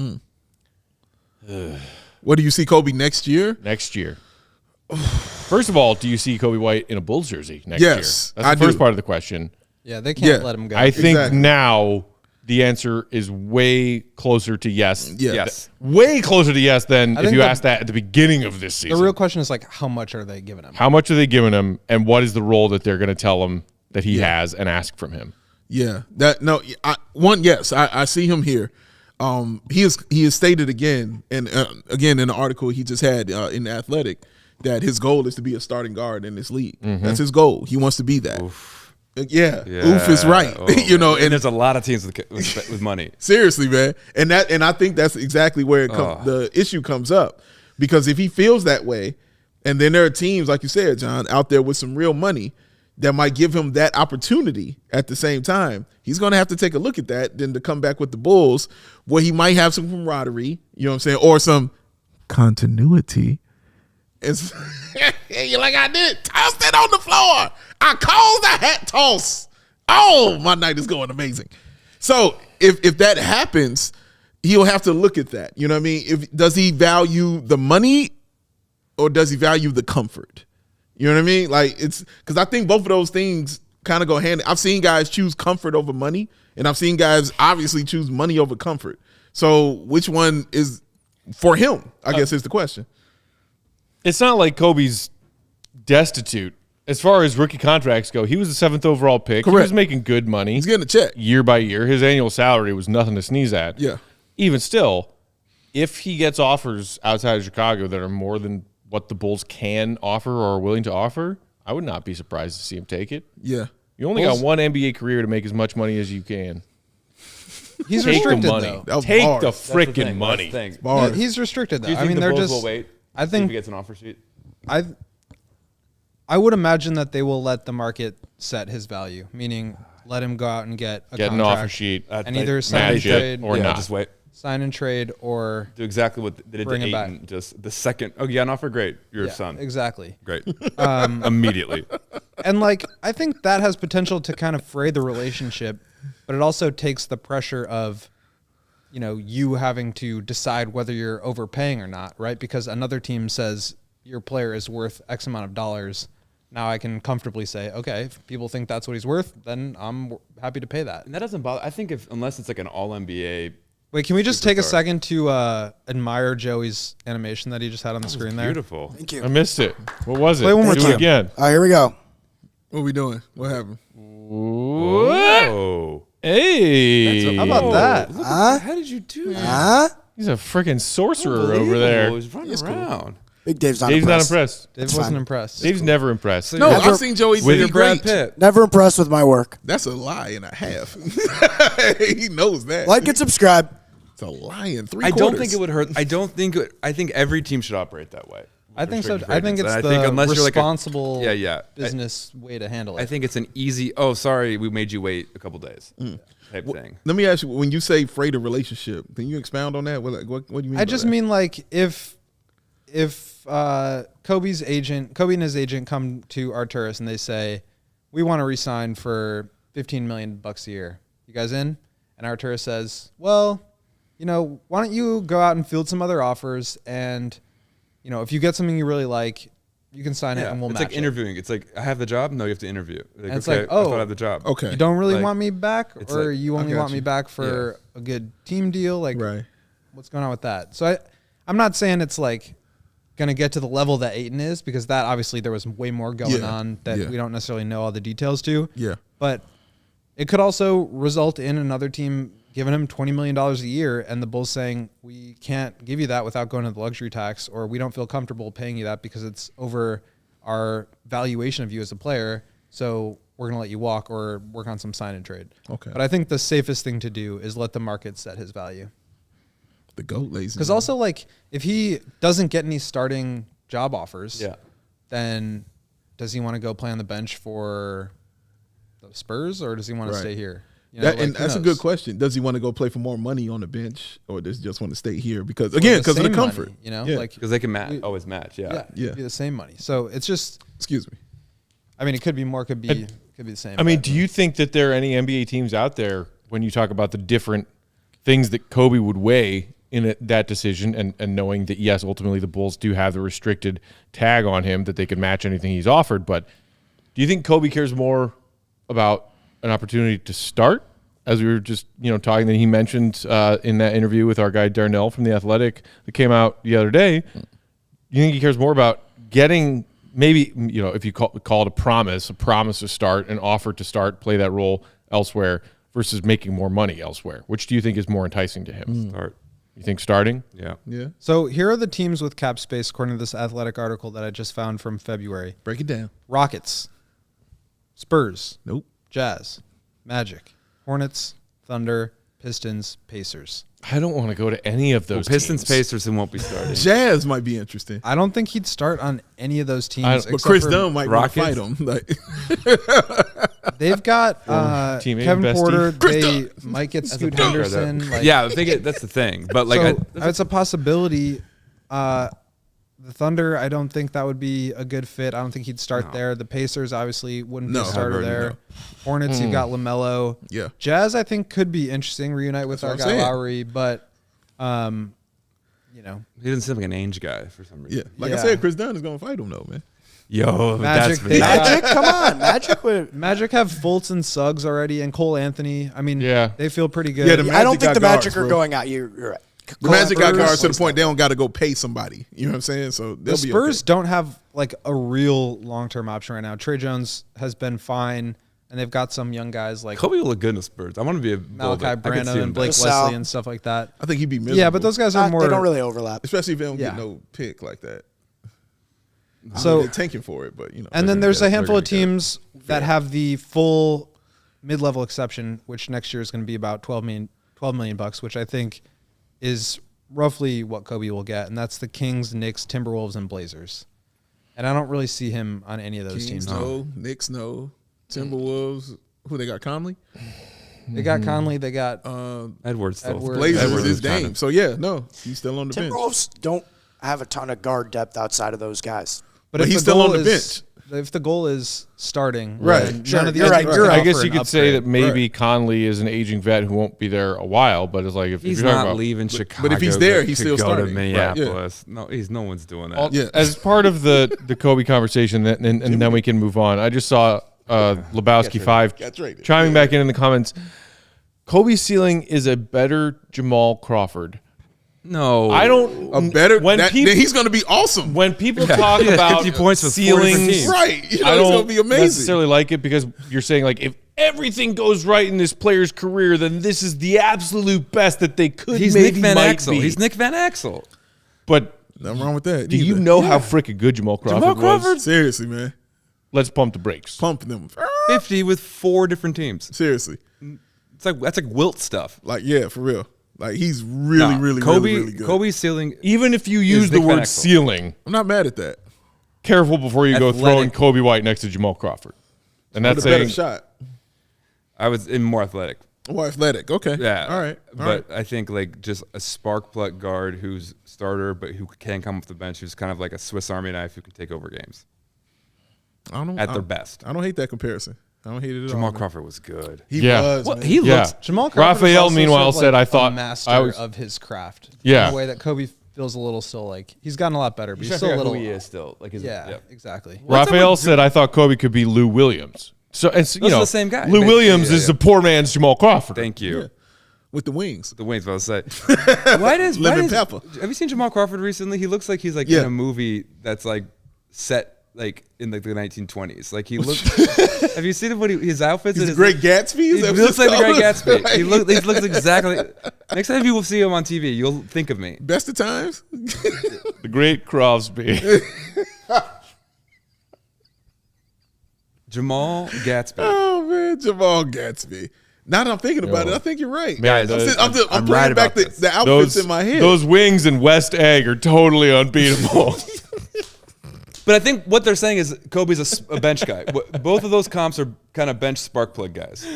What do you see Kobe next year? Next year. First of all, do you see Coby White in a Bulls jersey next year? Yes, That's I the first do. part of the question. Yeah, they can't Yeah. let him go. I think Exactly. now the answer is way closer to yes. Yeah. Yes. Way closer to yes than if think you the- asked that at the beginning of this the season. real question is like, how much are they giving him? How much are they giving him, and what is the role that they're going to tell him that he has and ask from him? Yeah, I see him here. He has stated again, and again in the article he just had in the Athletic, that his goal is to be a starting guard in this league. That's his goal. He wants to be that. Yeah, oof is right. Oh, and and there's a lot of teams with money. seriously, man, and I think that's exactly where the issue comes up, because if he feels that way, and then there are teams like you said, John, out there with some real money that might give him that opportunity at the same time, he's going to have to take a look at that then to come back with the Bulls, where he might have some camaraderie, you know what I'm saying, or some continuity. It's you're like, I did it. Tossed it on the floor. I called the hat toss. Oh, my night is going amazing. So if that happens, he'll have to look at that. You know what I mean? Does he value the money or does he value the comfort? You know what I mean? Like, it's because I think both of those things kind of go hand. I've seen guys choose comfort over money, and I've seen guys obviously choose money over comfort. So which one is for him, I guess is the question. It's not like Kobe's destitute. As far as rookie contracts go, he was the 7th overall pick. Correct. He was making good money. He's getting a check. Year by year. His annual salary was nothing to sneeze at. Yeah. Even still, if he gets offers outside of Chicago that are more than what the Bulls can offer or are willing to offer, I would not be surprised to see him take it. Yeah. You only got one NBA career to make as much money as you can. He's Take restricted the money. though. That was Take bars. the That's That's the freaking thing, money. that's the thing. Bars. He's restricted though. Do you I think mean, the they're Bulls just. will wait? I See if think he gets an offer sheet. I would imagine that they will let the market set his value, meaning let him go out and get a Get an contract offer sheet. and either sign and match it trade or not. Just wait. sign and trade or Do exactly what they did Bring to him back. Ayton. Just the second. Oh, yeah, an offer. Great. You're yeah, a son. exactly. Great. Immediately. And like I think that has potential to kind of fray the relationship, but it also takes the pressure of, you know, you having to decide whether you're overpaying or not, right? Because another team says your player is worth X amount of dollars. Now I can comfortably say, okay, if people think that's what he's worth, then I'm happy to pay that. And that doesn't bother. I think unless it's like an all NBA. Wait, can we just take a Superstar. second to admire Joey's animation that he just had on the screen there? Beautiful. Thank you. I missed it. What was it? Play one more Do time. it again. All right, here we go. What are we doing? What happened? Whoa. Hey. How about that? Look at Huh? that. How did you do that? Huh? He's a freaking sorcerer over there. He's running around. Big Dave's not Dave's not impressed. impressed. Dave That's wasn't fine. impressed. Dave's never impressed. No, Never- I've seen Joey With be your Brad great. Pitt. Never impressed with my work. That's a lie and a half. He knows that. Like and subscribe. It's a lie in 3 I quarters. don't think it would hurt. I don't think. I think every team should operate that way. I think so. Restricted I think free it's agents. the And I think unless you're like responsible yeah. business way to handle it. I think it's an easy. Oh, sorry, we made you wait a couple days. Type thing. Let me ask you, when you say freight a relationship, can you expound on that? What do you mean? I by just that? mean like if Kobe and his agent come to Arturis and they say, we want to resign for $15 million a year. You guys in? And Arturis says, well, you know, why don't you go out and field some other offers, and you know, if you get something you really like, you can sign it and we'll it's match like interviewing. It's like I have the job. No, you have to interview. Like, And it's okay, like, I thought oh, I have the job. Okay. it. You don't really Like, want me back, it's or like, you only got want you. me back for a good team deal? Like, Right. what's going on with that? So I'm not saying it's like going to get to the level that Ayton is, because that obviously there was way more going Yeah. on that Yeah. we don't necessarily know all the details to. Yeah. But it could also result in another team giving him $20 million a year and the Bulls saying, we can't give you that without going to the luxury tax, or we don't feel comfortable paying you that because it's over our valuation of you as a player. So we're going to let you walk or work on some sign and trade. Okay. But I think the safest thing to do is let the market set his value. The GOAT, ladies. Because also, like, if he doesn't get any starting job offers, Yeah. then does he want to go play on the bench for the Spurs, or does he want to Right. stay here? You know, That, like, and who that's a knows? good question. Does he want to go play for more money on the bench, or does he just want to stay here? Because again, because of the same comfort. money, you know, Yeah. like Because they can match. Always match. Yeah. Yeah. it'd be the same money. So it's just, Excuse me. I mean, it could be more, could be the same. I mean, but- do you think that there are any NBA teams out there, when you talk about the different things that Kobe would weigh in that decision, and knowing that, yes, ultimately the Bulls do have the restricted tag on him that they can match anything he's offered, but do you think Kobe cares more about an opportunity to start, as we were just talking, that he mentioned in that interview with our guy Darnell from The Athletic that came out the other day? You think he cares more about getting, maybe, if you call it a promise to start, an offer to start, play that role elsewhere, versus making more money elsewhere? Which do you think is more enticing to him? Start. You think starting? Yeah. Yeah. So here are the teams with cap space, according to this Athletic article that I just found from February. Break it down. Rockets, Spurs, Nope. Jazz, Magic, Hornets, Thunder, Pistons, Pacers. I don't want to go to any of those Pistons, teams. Pacers, and won't be starting. Jazz might be interesting, I don't think he'd start on any of those teams. but but except Chris for- Dunn might want to Rockets? fight him. Like, They've got teammate, Kevin bestie. Porter. Chris They Dunn. might get Scoot point guard, Henderson. though. Like, Yeah, I think that's the thing. But like, so it's a possibility. The Thunder, I don't think that would be a good fit. I don't think he'd start there. The Pacers obviously wouldn't be a starter there. No. Hornets, you've got LaMelo. Yeah. Jazz, I think, could be interesting. Reunite with our That's guy what I'm saying. Lowry, but He doesn't seem like an Ainge guy for some reason. Yeah, like I Yeah. said, Chris Dunn is gonna fight him though, man. Yo, Magic, that's they got- Magic, come on, Magic have Fultz and Suggs already, and Cole Anthony. I mean, Yeah. they feel pretty good. Yeah, the I don't Magic think the got Magic guards, are bro. going out. You're right. The Magic got Spurs- guards to the point they don't got to go pay somebody. You know what I'm saying? So they'll The be Spurs okay. don't have like a real long-term option right now. Trey Jones has been fine, and they've got some young guys like Kobe will look good in the Spurs. I want to be a Bull, Malachi but I could see Branham him and Blake there. Wesley Sal. and stuff like that. I think he'd be miserable. Yeah, but those guys are more. They don't really overlap. especially if they don't Yeah. get no pick like that. So they're tanking for it, but you know. And then there's a handful of they're gonna teams that have the full mid-level exception, which next year is going to be about $12 million bucks, which I think is roughly what Kobe will get, and that's the Kings, Knicks, Timberwolves, and Blazers. And I don't really see him on any of those Kings teams. no, Knicks no, Timberwolves. Who they got? Conley. They got Conley, they got Edwards still. Edwards. Blazers Edwards is kind Dame. of- So yeah, no, he's still on the bench. Timberwolves don't have a ton of guard depth outside of those guys. But if he's the still on goal the is- If the goal is starting, Right. then Sure. none of the You're other right. teams You're can right. I guess offer you an could say upgrade. that maybe Conley is an aging vet who won't be there a while, but it's like if He's you're talking not about leaving Chicago. if he's there, to he's still go starting. to Right, Minneapolis. No one's doing that. Yeah. as part of the Kobe conversation, and then we can move on. I just saw Lebowski 5 Got traded. chiming back in the comments. Kobe's ceiling is a better Jamal Crawford. No, I don't A better. when Then people he's going to be awesome. when people talk Yeah, about 50 points with 4 different ceilings, teams. Right. You know, I it's don't going to be amazing. necessarily like it because you're saying like if everything goes right in this player's career, then this is the absolute best that they could. he's Nick maybe Van might Axel. be. He's Nick Van Axel. But Nothing wrong with that. do you either. know how freaking good Jamal Crawford Jamal was? Crawford? Seriously, man. Let's pump the brakes. Pump them. 50 with 4 different teams. Seriously. It's like that's like Wilt stuff. Like, yeah, for real. Like, he's really, Nah, really, Kobe, really, really good. Kobe's ceiling. Even if you use the Nick Van word Axel. ceiling, I'm not mad at that. careful before you go Athletic. throwing Kobe White next to Jamal Crawford. And that's With a better saying shot. I was in more athletic. More athletic. Okay. Yeah. All right. All But right. I think like just a spark plug guard who's starter, but who can come off the bench, who's kind of like a Swiss Army knife who can take over games I don't, at their best. I don't hate that comparison. I don't hate it at all. Jamal man. Crawford was good. He Yeah. was. Well, man. he Yeah. looks. Jamal Crawford is Raphael, also meanwhile, sort of said, like I thought a master I was- of his craft. Yeah. In a way that Kobe feels a little still like he's gotten a lot better, but He's he's trying to still a figure out little. who he is still. Like he's Yeah, exactly. Raphael said, I thought Kobe could be Lou Williams. So it's, you Those are know, the same guy, Lou basically. Williams Yeah, is yeah. the poor man's Jamal Crawford. Thank you. Yeah. With the wings. The wings, I was say. Why does Lemon pepper. Have you seen Jamal Crawford recently? He looks like he's like Yeah. in a movie that's like set like in like the 1920s. Like he looks. Have you seen what his outfits? He's and the his- Great Gatsby? He Is that what looks it's like the Great called? Gatsby. He looks exactly. Next time you will see him on TV, you'll think of me. Best of times? The great Crosby. Jamal Gatsby. Oh, man. Jamal Gatsby. Now that I'm thinking about it, I think you're right. Man, I'm I'm playing right back about this. the outfits in my head. Those wings in West Egg are totally unbeatable. But I think what they're saying is Kobe's a bench guy. Both of those comps are kind of bench spark plug guys.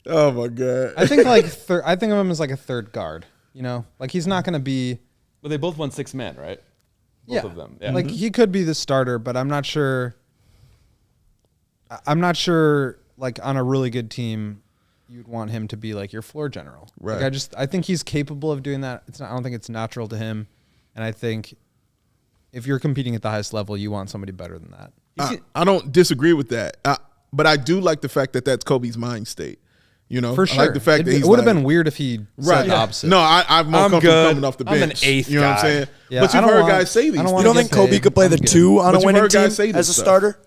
Oh, my God. I think like I think of him as like a third guard. You know, like he's not going to be. But they both won 6 men, right? Both of them. Yeah. Like he could be the starter, but I'm not sure. I'm not sure. Like on a really good team, you'd want him to be like your floor general. Right. Like I think he's capable of doing that. I don't think it's natural to him, and I think if you're competing at the highest level, you want somebody better than that. I don't disagree with that. But I do like the fact that that's Kobe's mind state. You know, For sure. I like the fact that he's it would have like, been weird if he right. said the opposite. No, I'm more I'm comfortable good. coming off the I'm bench. an eighth You know what I'm guy. saying? Yeah, but I you've don't heard want- guys say these. I don't things. want You don't to think get Kobe paid. could play the I'm good. 2 on But a you've winning heard team guys say as this a stuff. starter?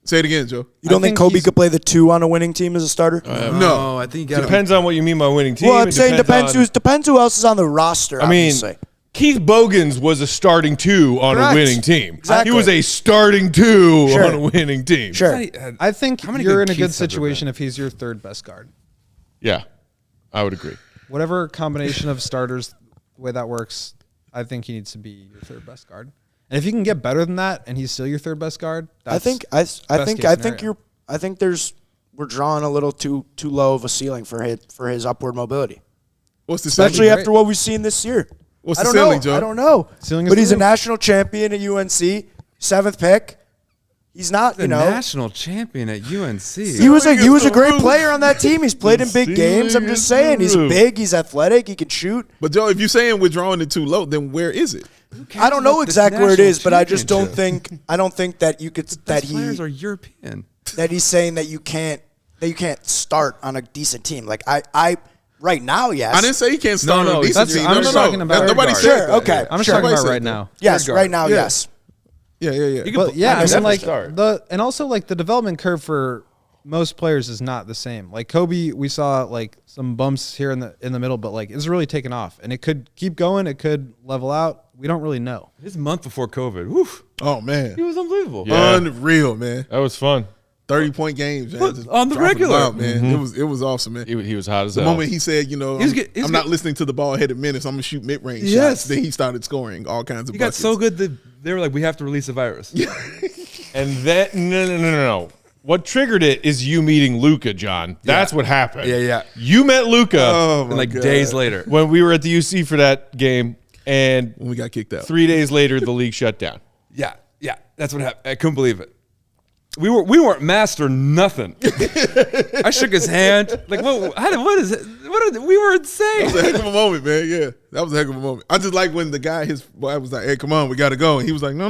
Say it again, Joe. You don't I think think Kobe he's- could play the 2 on a winning team as a starter? No. I think you got Depends on what you mean by winning team. Well, I'm It saying depends on- who else is on the roster. I mean, obviously. Keith Bogans was a starting 2 on Correct. a winning team. Exactly. He was a starting 2 Sure. on a winning team. Sure. I think How many you're good in a good Keiths have there situation been? if he's your third best guard. Yeah, I would agree. Whatever combination of starters, the way that works, I think he needs to be your third best guard. And if you can get better than that, and he's still your third best guard, that's I think best case scenario. we're drawing a little too low of a ceiling for his upward mobility. What's the Especially great. after what we've seen this year. What's I the don't ceiling, know. Joe? I don't know. Ceiling is But the he's a roof. national champion at UNC, 7th pick. He's not, The you know. national champion at UNC. He was a great roof. player on that team. He's played in big games. I'm just saying, he's big, he's athletic, he can shoot. But Joe, if you're saying we're drawing it too low, then where is it? I don't know about this exactly where it national is, but I just don't championship? think that you could that These players he are European. that he's saying that you can't start on a decent team. Like I right now, yes. I didn't say he can't start No, on no, a decent that's- team. I'm No, just no, no. talking about Nobody guard. said Sure, that. okay. I'm just Sure. talking about Nobody right said now. Yes, guard. right now, Yeah. yes. Yeah. But yeah, I mean, definitely like start. and also like the development curve for most players is not the same. Like Coby, we saw like some bumps here in the middle, but like it's really taken off, and it could keep going. It could level out. We don't really know. His month before COVID, woof, Oh man, he was unbelievable. Yeah. unreal, man. That was fun. 30-point games, man. Look, Just on the dropping them regular. out, man. It was awesome, man. He was hot as The hell. moment he said, you know, He's good- he's I'm not good. listening to the ball-headed minutes. I'm gonna shoot mid-range Yes. shots. Then he started scoring all kinds of. He got buckets. so good that they were like, we have to release a virus. And then no. What triggered it is you meeting Luca, John. That's what happened. Yeah. You met Luca Oh And my like God. days later. when we were at the UC for that game, and when we got kicked out. 3 days later the league shut down. Yeah, that's what happened. I couldn't believe it. We weren't masked or nothing. I shook his hand. Like, what is it? We were insane. That was a heck of a moment, man. Yeah, that was a heck of a moment. I just like when the guy, his boy, was like, "Hey, come on, we got to go," and he was like, "No,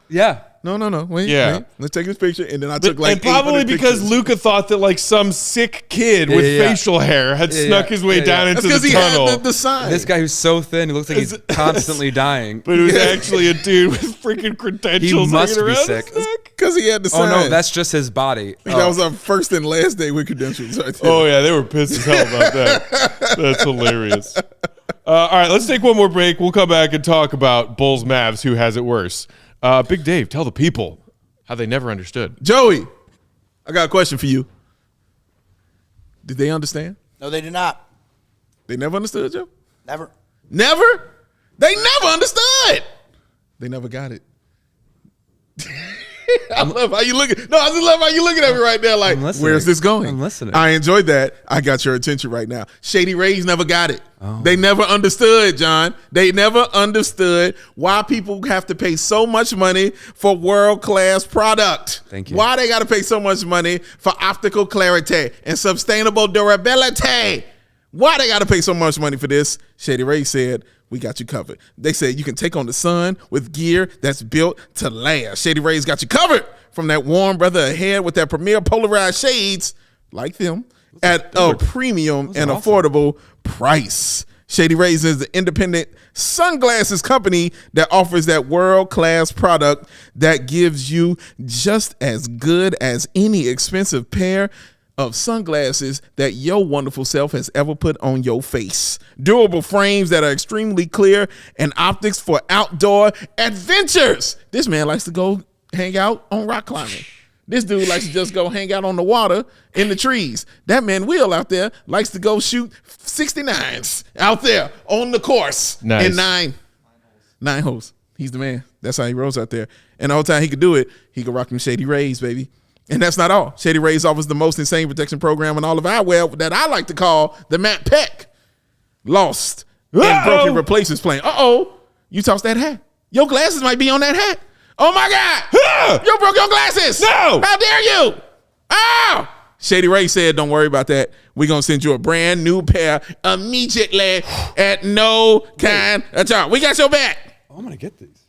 Yeah. wait, Yeah. wait. Let's take this picture." And then I took like and probably 800 because pictures. Luca thought that like some sick kid with Yeah. facial hair had Yeah, snuck yeah. his way Yeah, down yeah. That's into because the he tunnel. had the sign. This guy who's so thin, he looks like he's constantly dying. But it was actually a dude with freaking credentials He must hanging be around sick. his neck. Because he had the Oh sign. no, that's just his body. That was our first and last day with credentials. Right there. Oh yeah, they were pissed as hell about that. That's hilarious. All right, let's take one more break. We'll come back and talk about Bulls Mavs, who has it worse. Big Dave, tell the people how they never understood. Joey, I got a question for you. Did they understand? No, they did not. They never understood, Joe? Never. Never? They never understood. They never got it. I love how you looking. No, I just love how you looking at me right now. Like, I'm listening. where's this going? I'm listening. I enjoyed that. I got your attention right now. Shady Rays never got it. Oh. They never understood, John. They never understood why people have to pay so much money for world-class product. Thank you. Why they got to pay so much money for optical clarity and sustainable durability. Why they got to pay so much money for this? Shady Ray said, we got you covered. They said you can take on the sun with gear that's built to last. Shady Ray's got you covered from that warm weather ahead with that premier polarized shades like them at a premium and affordable price. Shady Rays is the independent sunglasses company that offers that world-class product that gives you just as good as any expensive pair of sunglasses that your wonderful self has ever put on your face. Durable frames that are extremely clear and optics for outdoor adventures. This man likes to go hang out on rock climbing. This dude likes to just go hang out on the water in the trees. That man Will out there likes to go shoot 69s out there on the course Nice. in nine holes. He's the man. That's how he rolls out there. And the whole time he could do it, he could rock them Shady Rays, baby. And that's not all. Shady Rays offers the most insane protection program in all of eyewear that I like to call the Matt Peck Lost and Broken Replacements plan. You tossed that hat. Your glasses might be on that hat. Oh my God. You broke your glasses. No. How dare you? Oh. Shady Ray said, don't worry about that. We're going to send you a brand new pair immediately at no kind of charge. We got your back. Oh, I'm gonna get these.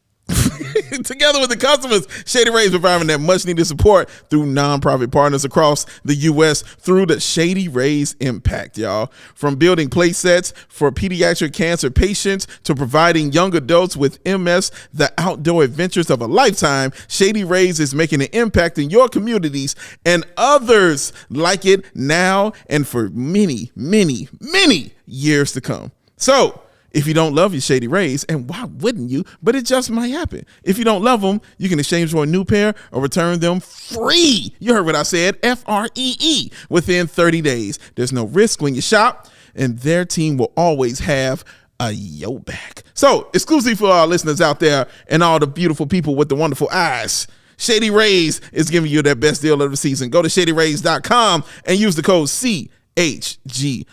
Together with the customers, Shady Rays providing that much needed support through nonprofit partners across the U.S. through the Shady Rays Impact, y'all. From building play sets for pediatric cancer patients to providing young adults with MS the outdoor adventures of a lifetime, Shady Rays is making an impact in your communities and others like it now and for many, many, many years to come. So, if you don't love your Shady Rays, and why wouldn't you? But it just might happen. If you don't love them, you can exchange for a new pair or return them free. You heard what I said, F-R-E-E, within 30 days. There's no risk when you shop, and their team will always have a yo back. So, exclusively for our listeners out there and all the beautiful people with the wonderful eyes, Shady Rays is giving you their best deal of the season. Go to shadyrays.com and use the code CHGO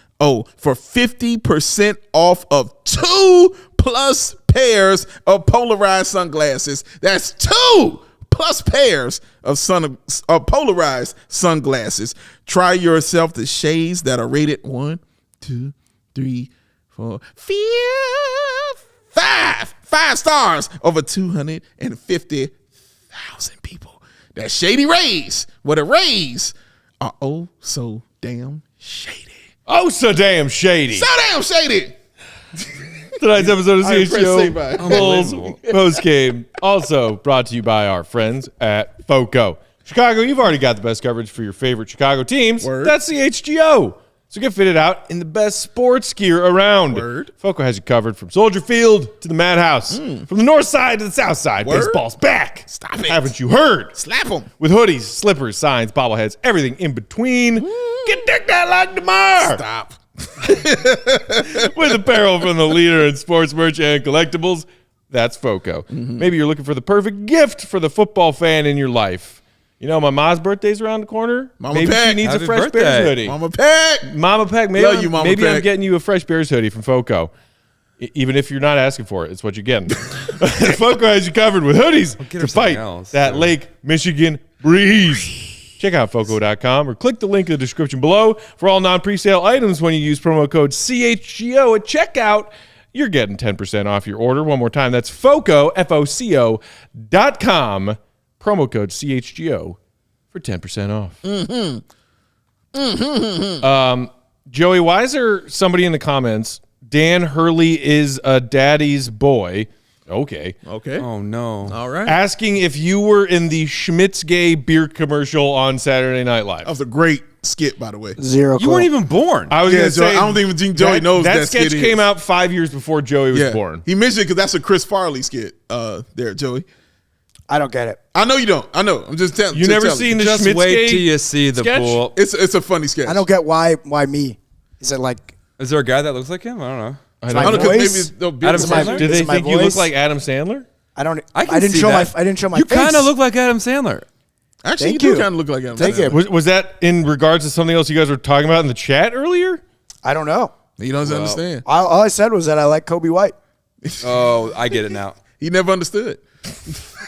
for 50% off of 2 plus pairs of polarized sunglasses. That's 2 plus pairs of polarized sunglasses. Try yourself the shades that are rated 1, 2, 3, 4, 5 stars over 250,000 people. That shady rays, where the rays are oh so damn shady. Oh, so damn shady. So damn shady. Tonight's episode of I impressed CHGO Sabine. Bulls Postgame, also brought to you by our friends at FOCO. Chicago, you've already got the best coverage for your favorite Chicago teams. Word. That's CHGO. So get fitted out in the best sports gear around. Word. FOCO has you covered from Soldier Field to the Madhouse. From the north side to the south side. Word. Baseball's back. Stop it. Haven't you heard? Slap them. With hoodies, slippers, signs, bobbleheads, everything in between. Get decked out like DeMar. Stop. With apparel from the leader in sports merch and collectibles, that's FOCO. Maybe you're looking for the perfect gift for the football fan in your life. You know, my mom's birthday's around the corner. Mama Maybe Peck. she needs Happy a Fresh birthday. Bears hoodie. Mama Peck. Mama Peck, maybe, Love you, Mama maybe I'm Peck. getting you a Fresh Bears hoodie from FOCO. Even if you're not asking for it, it's what you're getting. FOCO has you covered with hoodies get to her something fight else, that so. Lake Michigan breeze. Check out FOCO.com or click the link in the description below for all non-presale items. When you use promo code CHGO at checkout, you're getting 10% off your order. One more time, that's FOCO, FOCO.com, promo code CHGO for 10% off. Joey, why is there somebody in the comments, Dan Hurley is a daddy's boy, okay, Oh no. All right. asking if you were in the Schmitzgay beer commercial on Saturday Night Live. That was a great skit, by the way. Zero. You weren't even born. I was Yeah, going to Joey, say, I don't think even Joey knows that that sketch skit came is. out 5 years before Joey was born. He mentioned it because that's a Chris Farley skit there, Joey. I don't get it. I know you don't. I know. I'm just telling you. You never seen the Just Schmitzgay wait till you see the sketch? pool. It's a funny sketch. I don't get why me. Is it like Is there a guy that looks like him? I don't know. I my don't I don't know, 'cause maybe voice? it's no beer Adam commercial. Sandler? Do they Is it my think you look voice? like Adam Sandler? I don't. I can didn't see show that. my. I didn't show my. You face. kind of look like Adam Sandler. Actually, Thank you you. do kind of look like Adam Thank Sandler. you. Was that in regards to something else you guys were talking about in the chat earlier? I don't know. He doesn't understand. All I said was that I like Coby White. Oh, I get it now. He never understood.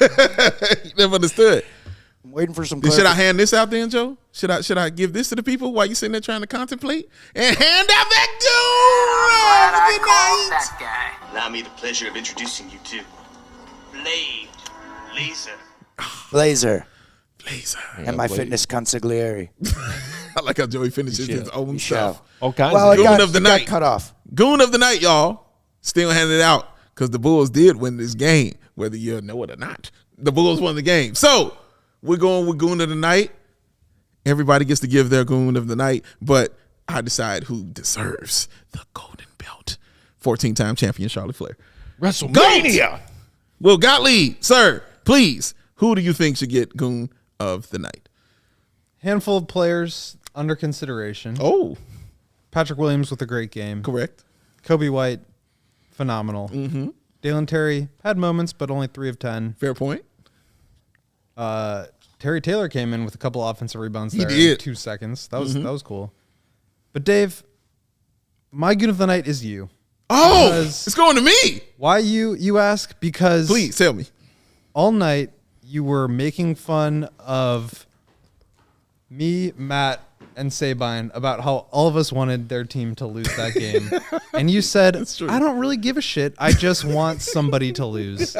He never understood. I'm waiting for some. Then should I hand this out then, Joe? Should I give this to the people while you sitting there trying to contemplate? And hand out that Goon! That guy. Allow me the pleasure of introducing you to Blade Laser. Blazer Blazer. and my fitness consigliere. I like how Joey finishes his own Michelle. stuff. All kinds Well, of it Goon got, of the it got night. cut off. Goon of the night, y'all. Still handing it out because the Bulls did win this game, whether you know it or not. The Bulls won the game. So we're going with Goon of the night. Everybody gets to give their Goon of the night, but I decide who deserves the golden belt. 14-time champion Charlotte Flair. WrestleMania. Will Gottlieb, sir, please, who do you think should get Goon of the night? Handful of players under consideration. Oh, Patrick Williams with a great game. correct. Coby White, phenomenal. Mm-hmm. Dalen Terry had moments, but only 3 of 10. Fair point. Terry Taylor came in with a couple offensive rebounds He there in did. 2 seconds. That was cool. But Dave, my Goon of the night is you. Oh, Because- it's going to me. Why you ask? Because Please tell me. all night you were making fun of me, Matt, and Sabine about how all of us wanted their team to lose that game. And you said, true. I don't really give a shit. I just want somebody to lose.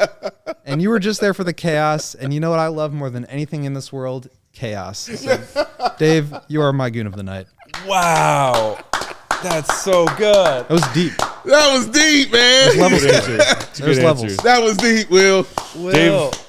And you were just there for the chaos. And you know what I love more than anything in this world? Chaos. So, Dave, you are my Goon of the night. Wow. That's so good. That was deep. That was deep, man. Levels to it. It's a There's good levels. answer. That was deep, Will.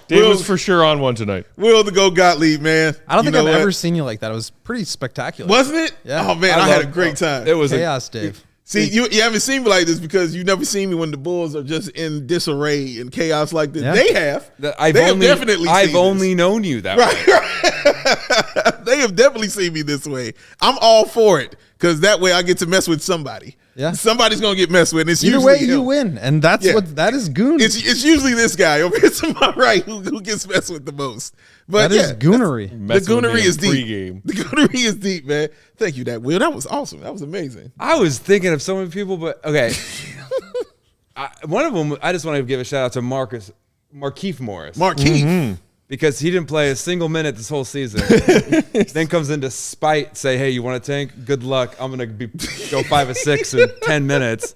Dave was for sure on one tonight. Will the Go Gottlieb, man. I don't You think know I've what? ever seen you like that. It was pretty spectacular. Wasn't it? Yeah. Oh, man, I had a great time. It was Chaos, Dave. See, you haven't seen me like this because you never seen me when the Bulls are just in disarray and chaos like this. Yeah. They have. I've They have only, definitely seen I've this. only known you that way. Right. They have definitely seen me this way. I'm all for it because that way I get to mess with somebody. Yeah. Somebody's going to get messed with. And it's Either usually way, you him. win, and that's Yeah. that is Goon. It's usually this guy over here to my right who gets messed with the most. But That is yeah, goonery. The Messing with me goonery in is deep. pregame. The goonery is deep, man. Thank you, Will. That was awesome. That was amazing. I was thinking of so many people, but okay. One of them, I just want to give a shout out to Markieff Morris. Markieff. Because he didn't play a single minute this whole season. Then comes into spite, say, hey, you want to tank? Good luck. I'm going to go 5 of 6 in 10 minutes.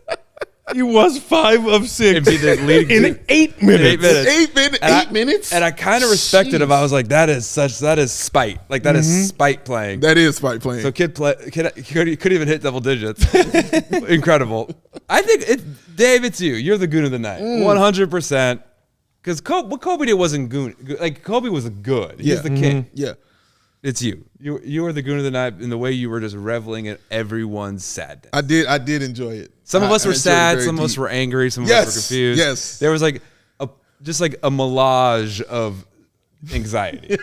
He was 5 of 6 And be the leading in 8 minutes. 8 minutes? And I kind of respected him. I was like, that is spite. Like, that is spite playing. That is spite playing. So kid could even hit double digits. Incredible. I think, Dave, it's you. You're the goon of the night. 100%. Because what Coby did wasn't goon. Like, Coby was good. He's the king. Yeah. It's you. You were the goon of the night in the way you were just reveling in everyone's sadness. I did enjoy it. Some of us were sad. very Some of us deep. were angry. Some of us were confused. Yes. There was like a melange of anxiety.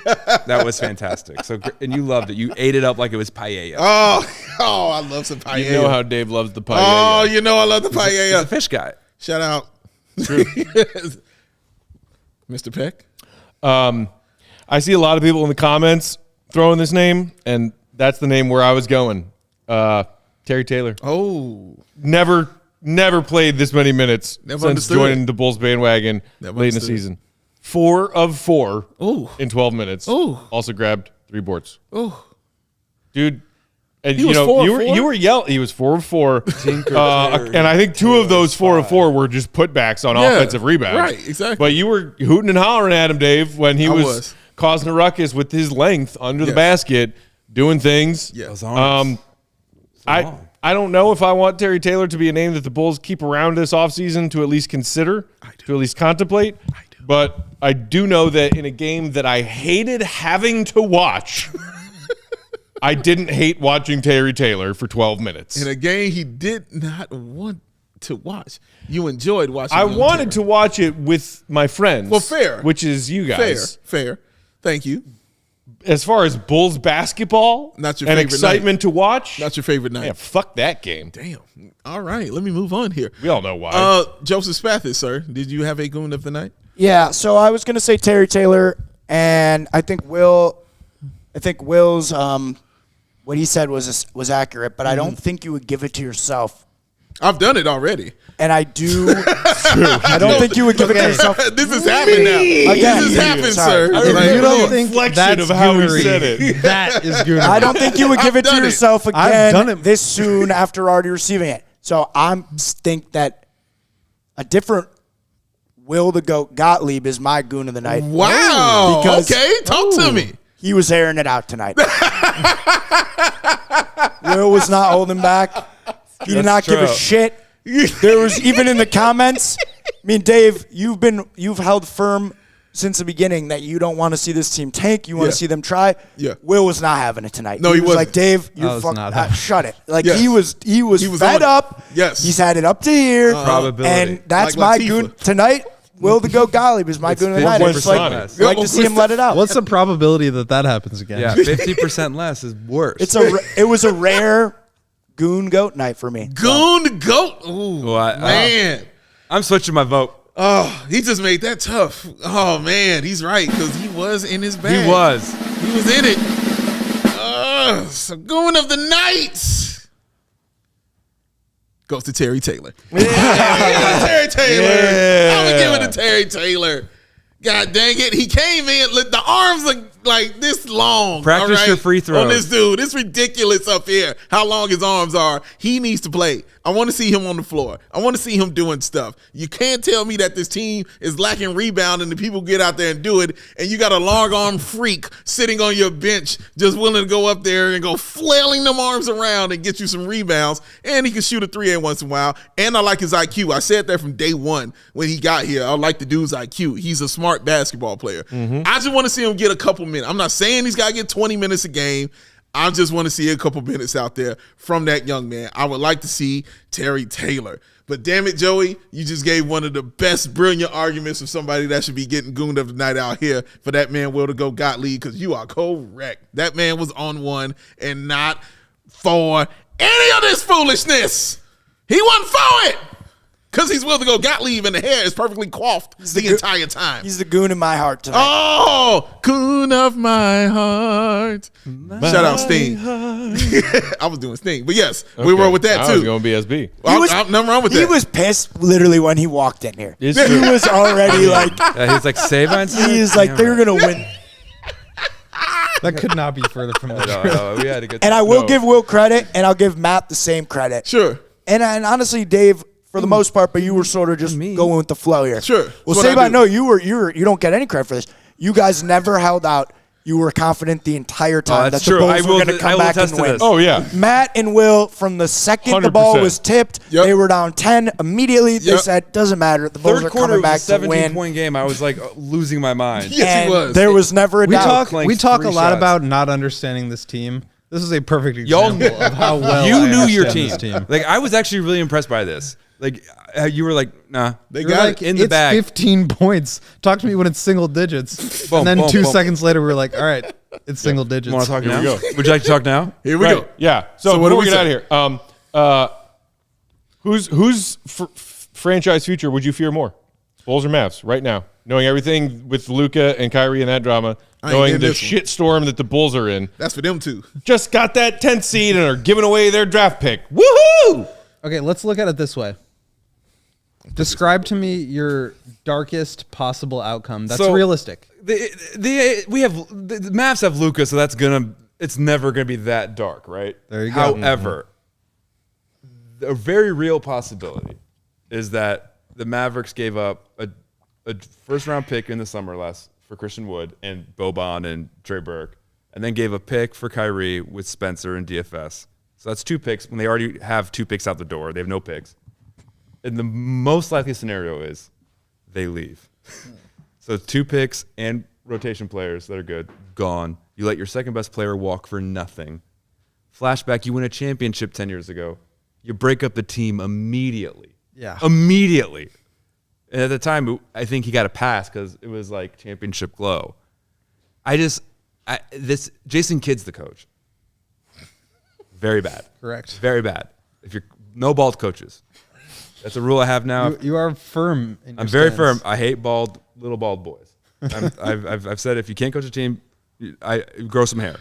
That was fantastic. So, and you loved it. You ate it up like it was paella. Oh, I love some paella. You know how Dave loves the paella. Oh, you know I love the He's paella. a fish guy. Shout out. Mr. Peck. I see a lot of people in the comments throwing this name, and that's the name where I was going. Terry Taylor. Oh. Never played this many minutes Never since understood joining the Bulls bandwagon Never late in the understood. season. 4 of 4 Ooh. in 12 minutes. Ooh. Also grabbed 3 boards. Oh. Dude. And He was 4 of 4? you were yelling. He was 4 of 4. And I think 2 of those 4 of 4 were just putbacks on offensive rebounds. Right, exactly. But you were hooting and hollering at him, Dave, when he I was causing a ruckus with his length under the Yes. basket, doing things. Yeah. Those arms. I don't know if I want Terry Taylor to be a name that the Bulls keep around this offseason to at least consider, to at least contemplate. I do. But I do know that in a game that I hated having to watch, I didn't hate watching Terry Taylor for 12 minutes. In a game he did not want to watch. You enjoyed watching I him, wanted Terry. to watch it with my friends. Well, fair. Which is you guys. Fair. Thank you. As far as Bulls basketball Not your and favorite excitement night. to watch, Not your favorite night. yeah, fuck that game. Damn. All right. Let me move on here. We all know why. Joseph Spathis, sir. Did you have a goon of the night? Yeah, so I was going to say Terry Taylor, and I think Will's what he said was accurate, but I don't think you would give it to yourself. I've done it already. And I do. I don't think you would give it to yourself. This has happened now. Again, This has happened, sorry. sir. I Like, You don't the think inflection that's of how he goonery. said it. That is goonery. I don't think you would give I've it to done it. yourself I've done again it. this soon after already receiving it. So I think that a different Will the Goat Gottlieb is my goon of the night. wow. Because- Okay. Talk to me. He was airing it out tonight. Will was not holding back. He did not give a true. shit. There was even in the comments. I mean, Dave, you've held firm since the beginning that you don't want to see this team tank. You want Yeah. to see them try. Yeah. Will was not having it tonight. No, he was wasn't. like, Dave, you I was not having it. shut it. Like Yes. he was He was on fed it. up. Yes. He's had it up to here. Probability. And that's Like my Latifah. goon tonight. Will the Goat Gottlieb is my goon of the night. I just 50% like, less. like to see him let it out. What's the probability that happens again? Yeah, 50% less is worse. It was a rare goon goat night for me. Goon goat. Ooh, Well, man. I'm switching my vote. Oh, he just made that tough. Oh, man. He's right because he was in his bag. He was. He was in it. So goon of the night goes to Terry Taylor. Terry Taylor. Yeah. I'm going to give it to Terry Taylor. God dang it. He came in, the arms are like this long. Practice all right, your free throws. on this dude. It's ridiculous up here how long his arms are. He needs to play. I want to see him on the floor. I want to see him doing stuff. You can't tell me that this team is lacking rebound and the people get out there and do it, and you got a long arm freak sitting on your bench just willing to go up there and go flailing them arms around and get you some rebounds, and he can shoot a 3 once in a while, and I like his IQ. I said that from day one when he got here. I like the dude's IQ. He's a smart basketball player. I just want to see him get a couple minutes. I'm not saying he's got to get 20 minutes a game. I just want to see a couple minutes out there from that young man. I would like to see Terry Taylor. But damn it, Joey, you just gave one of the best brilliant arguments of somebody that should be getting gooned of the night out here for that man Will to go Gottlieb, because you are correct. That man was on one and not for any of this foolishness. He wasn't for it. Because he's willing to go Gottlieb and the hair is perfectly coiffed the entire time. He's the goon in my heart tonight. Oh, goon of my heart. Shout out Sting. I was doing Sting. But yes, we were with that I too. was going BSB. Nothing wrong with that. He was pissed literally when he walked in here. It's He true. was already like, He's like, save on he is like, they're going to win. That could not be further from the truth. No, we had a good And I will No. give Will credit, and I'll give Matt the same credit. Sure. And honestly, Dave, for the most part, but you were sort of just going with the flow here. Sure. Well, That's what I Save, I do. know you don't get any credit for this. You guys never held out. You were confident the entire time that's that the true. I Bulls were will- going to I come will back and attest to win. this. Oh, yeah. Matt and Will, from the second the ball 100%. was tipped, Yep. they were down 10 immediately. They Yep. said, doesn't matter. The Bulls Third are quarter coming was a back to win. 17-point game. I was like losing my mind. Yes, And he was. there was never a We doubt. talk Clanks a three lot shots. about not understanding this team. This is a perfect Y'all- example of how well You I knew your understand team. this team. Like I was actually really impressed by this. Like you were like, nah, They You're got like, it. in the it's bag. 15 points. Talk to me when it's single digits. Boom, and then boom, 2 boom. seconds later, we were like, all right, it's single digits. Want to talk Here now? we go. Would you like to talk now? Here we Right. go. Yeah. So, what do before we we get say? out of here, whose franchise future would you fear more, Bulls or Mavs? Right now, knowing everything with Luka and Kyrie and that drama, I ain't knowing getting the this one. shitstorm that the Bulls are in, That's for them too. just got that 10th seed and are giving away their draft pick. Woohoo! Okay, let's look at it this way. Describe to me your darkest possible outcome. That's So- realistic. The Mavs have Luka, so it's never gonna be that dark, right? There you go. However, a very real possibility is that the Mavericks gave up a first round pick in the summer for Christian Wood and Boban and Trey Burke, and then gave a pick for Kyrie with Spencer and DFS. So that's 2 picks when they already have 2 picks out the door. They have no picks. And the most likely scenario is they leave. So 2 picks and rotation players that are good, gone. You let your second best player walk for nothing. Flashback, you win a championship 10 years ago. You break up the team immediately. Yeah. Immediately. And at the time, I think he got a pass because it was like championship glow. Jason Kidd's the coach. Very bad. Correct. Very bad. If you're no bald coaches. That's a rule I have now. You are firm. In your I'm very stance. firm. I hate little bald boys. I've said if you can't coach a team, I grow some hair.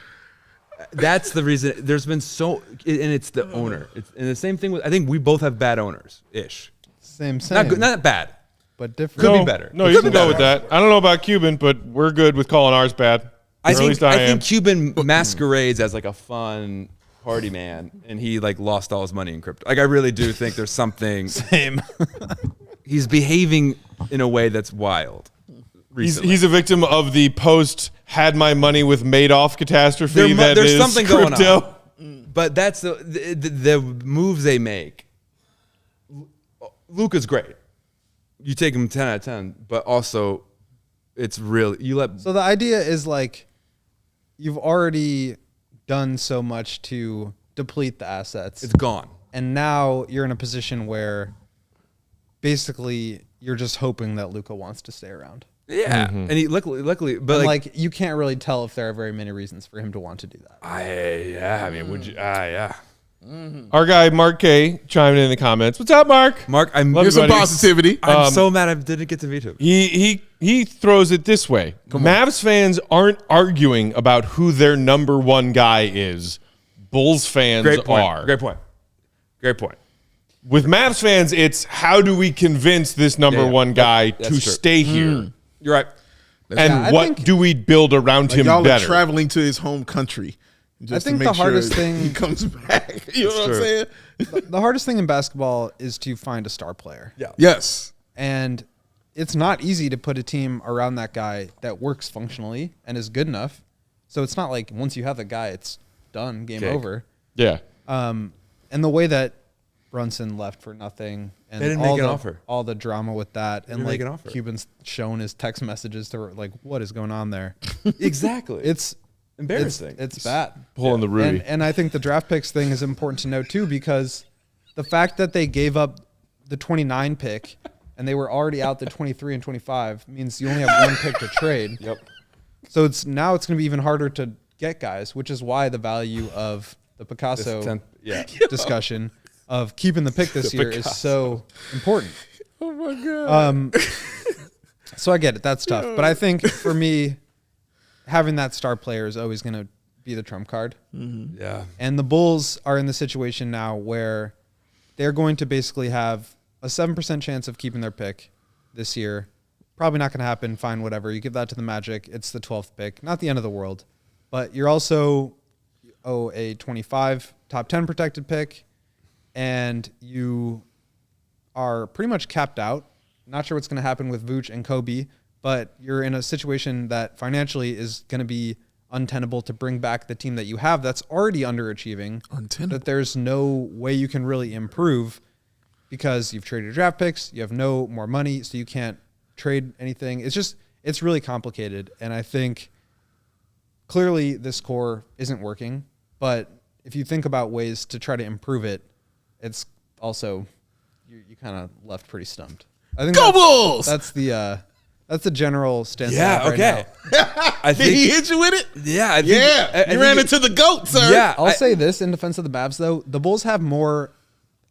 That's the reason. There's been and it's the owner. And the same thing with. I think we both have bad owners ish. Same. Not good, not bad. but different. Could be better. No, you can go with that. I don't know about Cuban, but we're good with calling ours bad. I Or at think least I am. think Cuban masquerades as like a fun party man, and he like lost all his money in crypto. Like I really do think there's something. Same. He's behaving in a way that's wild. Recently. He's a victim of the post had my money with Madoff catastrophe. There's is something crypto. going on. But that's the moves they make. Luka's great. You take him 10 out of 10, but also it's really So the idea is like you've already done so much to deplete the assets. it's gone. And now you're in a position where basically you're just hoping that Luka wants to stay around. Yeah, and he luckily, but And like, like you can't really tell if there are very many reasons for him to want to do that. I mean, would you? Yeah, Our guy Mark K chimed in the comments. What's up, Mark? Mark, Love Here's you, some buddy. positivity. I'm so mad I didn't get to veto. He throws it this way. Mavs fans aren't arguing about who their number one guy is. Bulls fans Great point. are. Great point. Great point. With Mavs fans, it's how do we convince this number Yeah. one guy That's to true. stay here? You're right. And Yeah, I what think- do we build around him Y'all better? are traveling to his home country. Just think to the make sure hardest thing- he comes back. You know what I'm true. saying? The hardest thing in basketball is to find a star player. Yeah. Yes. And it's not easy to put a team around that guy that works functionally and is good enough. So it's not like once you have the guy, it's done, game Cake. over. Yeah. And the way that Brunson left for nothing, and They didn't all make an the, offer. all the drama with that, and didn't like make an offer. Cuban's shown his text messages to her, like, what is going on there? Exactly. It's embarrassing. It's bad. Pulling the Rudy. And I think the draft picks thing is important to note too, because the fact that they gave up the 29 pick and they were already out the 23 and 25 means you only have one pick to trade. Yep. So it's going to be even harder to get guys, which is why the value of the Picasso This 10th yeah. discussion. of keeping the pick this year is so important. Oh my God. So I get it. That's tough. But I think for me, having that star player is always going to be the trump card. Yeah. And the Bulls are in the situation now where they're going to basically have a 7% chance of keeping their pick this year. Probably not going to happen. Fine, whatever. You give that to the Magic. It's the 12th pick. Not the end of the world. But you're also owe a 25 top 10 protected pick. And you are pretty much capped out. Not sure what's going to happen with Vooch and Coby, but you're in a situation that financially is going to be untenable to bring back the team that you have that's already underachieving. Untenable. That there's no way you can really improve because you've traded your draft picks, you have no more money, so you can't trade anything. It's really complicated. And I think clearly this core isn't working, but if you think about ways to try to improve it, it's also, you kind of left pretty stumped. I think Go Bulls! That's the general stance. Yeah. Okay. I Did he hit you with it? Yeah. I think, Yeah. I You ran think into the GOAT, sir. Yeah. I'll say this in defense of the Mavs, though. The Bulls have more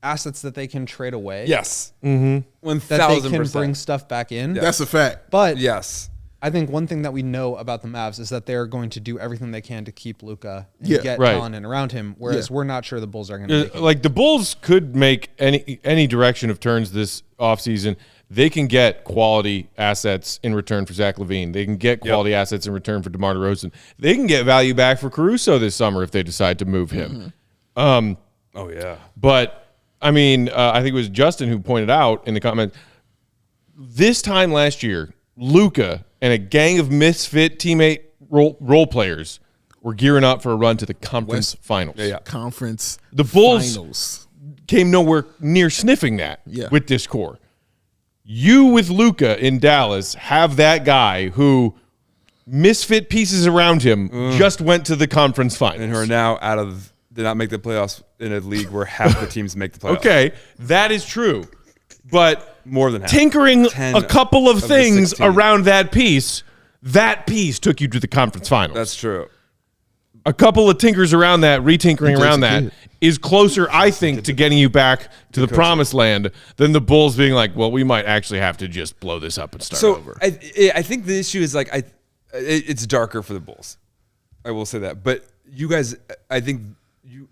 assets that they can trade away. Yes. That they can 1000%. bring stuff back in. That's a fact. But Yes. I think one thing that we know about the Mavs is that they're going to do everything they can to keep Luka and Yeah. get Right. talent in around him, whereas we're not sure the Bulls are going to make it. Like the Bulls could make any direction of turns this offseason. They can get quality assets in return for Zach LaVine. They can get quality assets in return for DeMar DeRozan. They can get value back for Caruso this summer if they decide to move him. Oh yeah. But I mean, I think it was Justin who pointed out in the comment this time last year, Luka and a gang of misfit teammate role players were gearing up for a run to the conference finals. Yeah. Conference. The Bulls finals. came nowhere near sniffing that with this core. You with Luka in Dallas have that guy who misfit pieces around him just went to the conference finals. And who are now did not make the playoffs in a league where half the teams make the playoffs. Okay, that is true. But More than half. tinkering 10 a couple of the things 16. around that piece took you to the conference finals. That's true. A couple of tinkers around that, retinkering around that, executed. is closer, I think, to getting you back to the promised land than the Bulls being like, well, we might actually have to just blow this up and start over. I think the issue is like it's darker for the Bulls. I will say that, but you guys, I think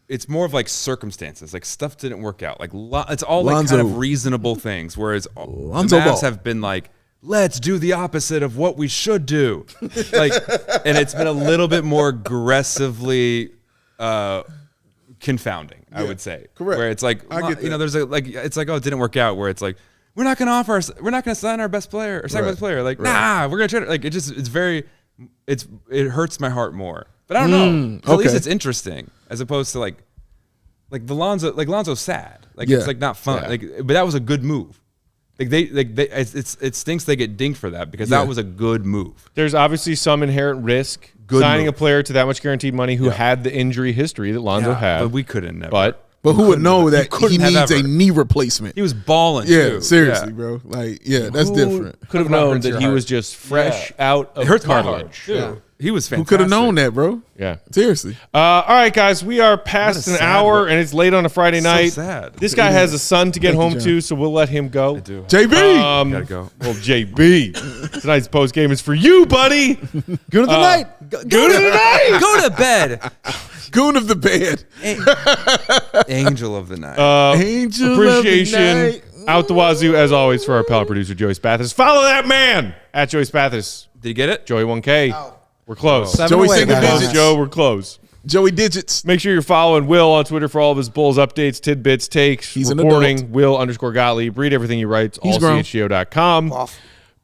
it's more of like circumstances, like stuff didn't work out. Like it's all like kind of reasonable things. Whereas the Lonzo Mavs Ball. have been like, let's do the opposite of what we should do, like, and it's been a little bit more aggressively confounding. I would say, correct. Where it's like, I get that. there's it's like, oh, it didn't work out. Where it's like, we're not going to sign our best player or second best player. Like, nah, we're going to try to, like, it hurts my heart more. But I don't know. At least it's interesting as opposed to like Lonzo's sad. Like it's like not fun. Yeah. Like, but that was a good move. Like it stinks they get dinged for that because that was a good move. There's obviously some inherent risk signing a player to that much guaranteed money who had the injury history that Lonzo had. But we couldn't never. But who would know that he couldn't have needs a ever. knee replacement? He was balling. Yeah, too. seriously, Yeah. bro. Like, yeah, that's different. Could have That known hurts that your he heart. was just fresh out of It hurts my cartilage. heart too. He was Who fantastic. could have known that, bro? Yeah. Seriously. All right, guys, we are past What a an sad hour, one. and it's late on a Friday night. sad. This guy has a son to get Thank you, home John. to, so we'll let him go. I do. JB. Gotta go. Well, JB, tonight's post game is for you, buddy. Good of the night. Go to the night. Go to bed. Goon of the bed. Angel of the night. Angel Appreciation of the night. out the wazoo, as always, for our pal producer, Joey Spathis. Follow that man at Joey Spathis. Did you get it? Joey 1K. We're close. 7 Joey away, single guys. digits. Joe, we're close. Joey Digits. Make sure you're following Will on Twitter for all of his Bulls updates, tidbits, takes, He's an reporting. adult. Will_Gottlieb. Read everything he writes. He's grown. CHGO.com.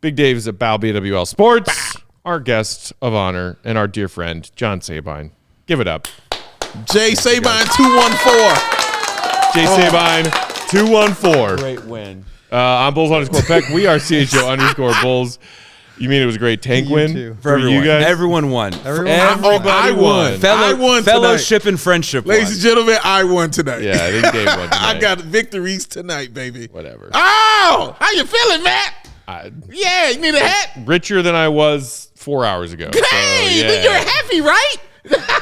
Big Dave is at Bow BWL Sports. Our guest of honor and our dear friend, John Sabine. Give it up. Jay Sabine 214. Jay Sabine, 214. Great win. I'm Bulls_Peck. We are CHGO_Bulls. You mean it was a great tank You win too. for everyone. you guys? Everyone won. Everyone I won. I won Fellowship and friendship Ladies won. and gentlemen, I won tonight. Yeah, I think Dave won tonight. I got victories tonight, baby. Whatever. Oh, how you feeling, Matt? Yeah, you need a hat? Richer than I was 4 hours ago. Hey, so, yeah. you're happy, right?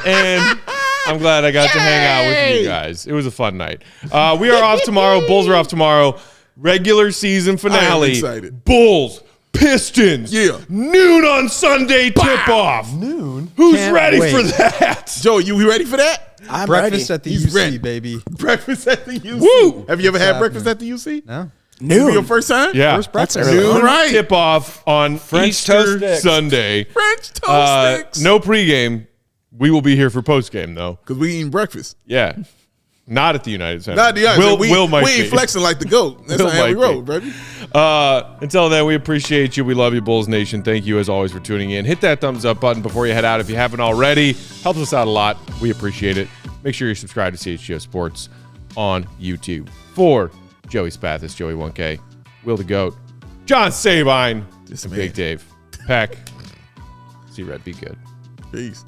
And I'm glad I got to hang out with you guys. It was a fun night. We are off tomorrow. Bulls are off tomorrow. Regular season finale. excited. Bulls, Pistons. Yeah. Noon on Sunday tip-off. Noon. Who's Can't ready wait. for that? Joe, you ready for that? I'm Breakfast ready. at the He's UC, ready. baby. Breakfast at the UC. Woo! Have you ever What's had happening? breakfast at the UC? No. Your Noon. first time? Yeah. First breakfast. early. Noon Right. tip-off on French Easter toast sticks. Sunday. French toast sticks. No pregame. We will be here for postgame, though. Because we eating breakfast. Yeah. Not at the United Center. Not the other. Will might we ain't be. flexing like the GOAT. That's Will not how we might roll, be. baby. Until then, we appreciate you. We love you, Bulls Nation. Thank you, as always, for tuning in. Hit that thumbs up button before you head out if you haven't already. Helps us out a lot. We appreciate it. Make sure you're subscribed to CHGO Sports on YouTube. For Joey Spathis, Joey 1K, Will the GOAT, John Sabine, This and man. Big Dave. Peck. See Red, be good. Peace.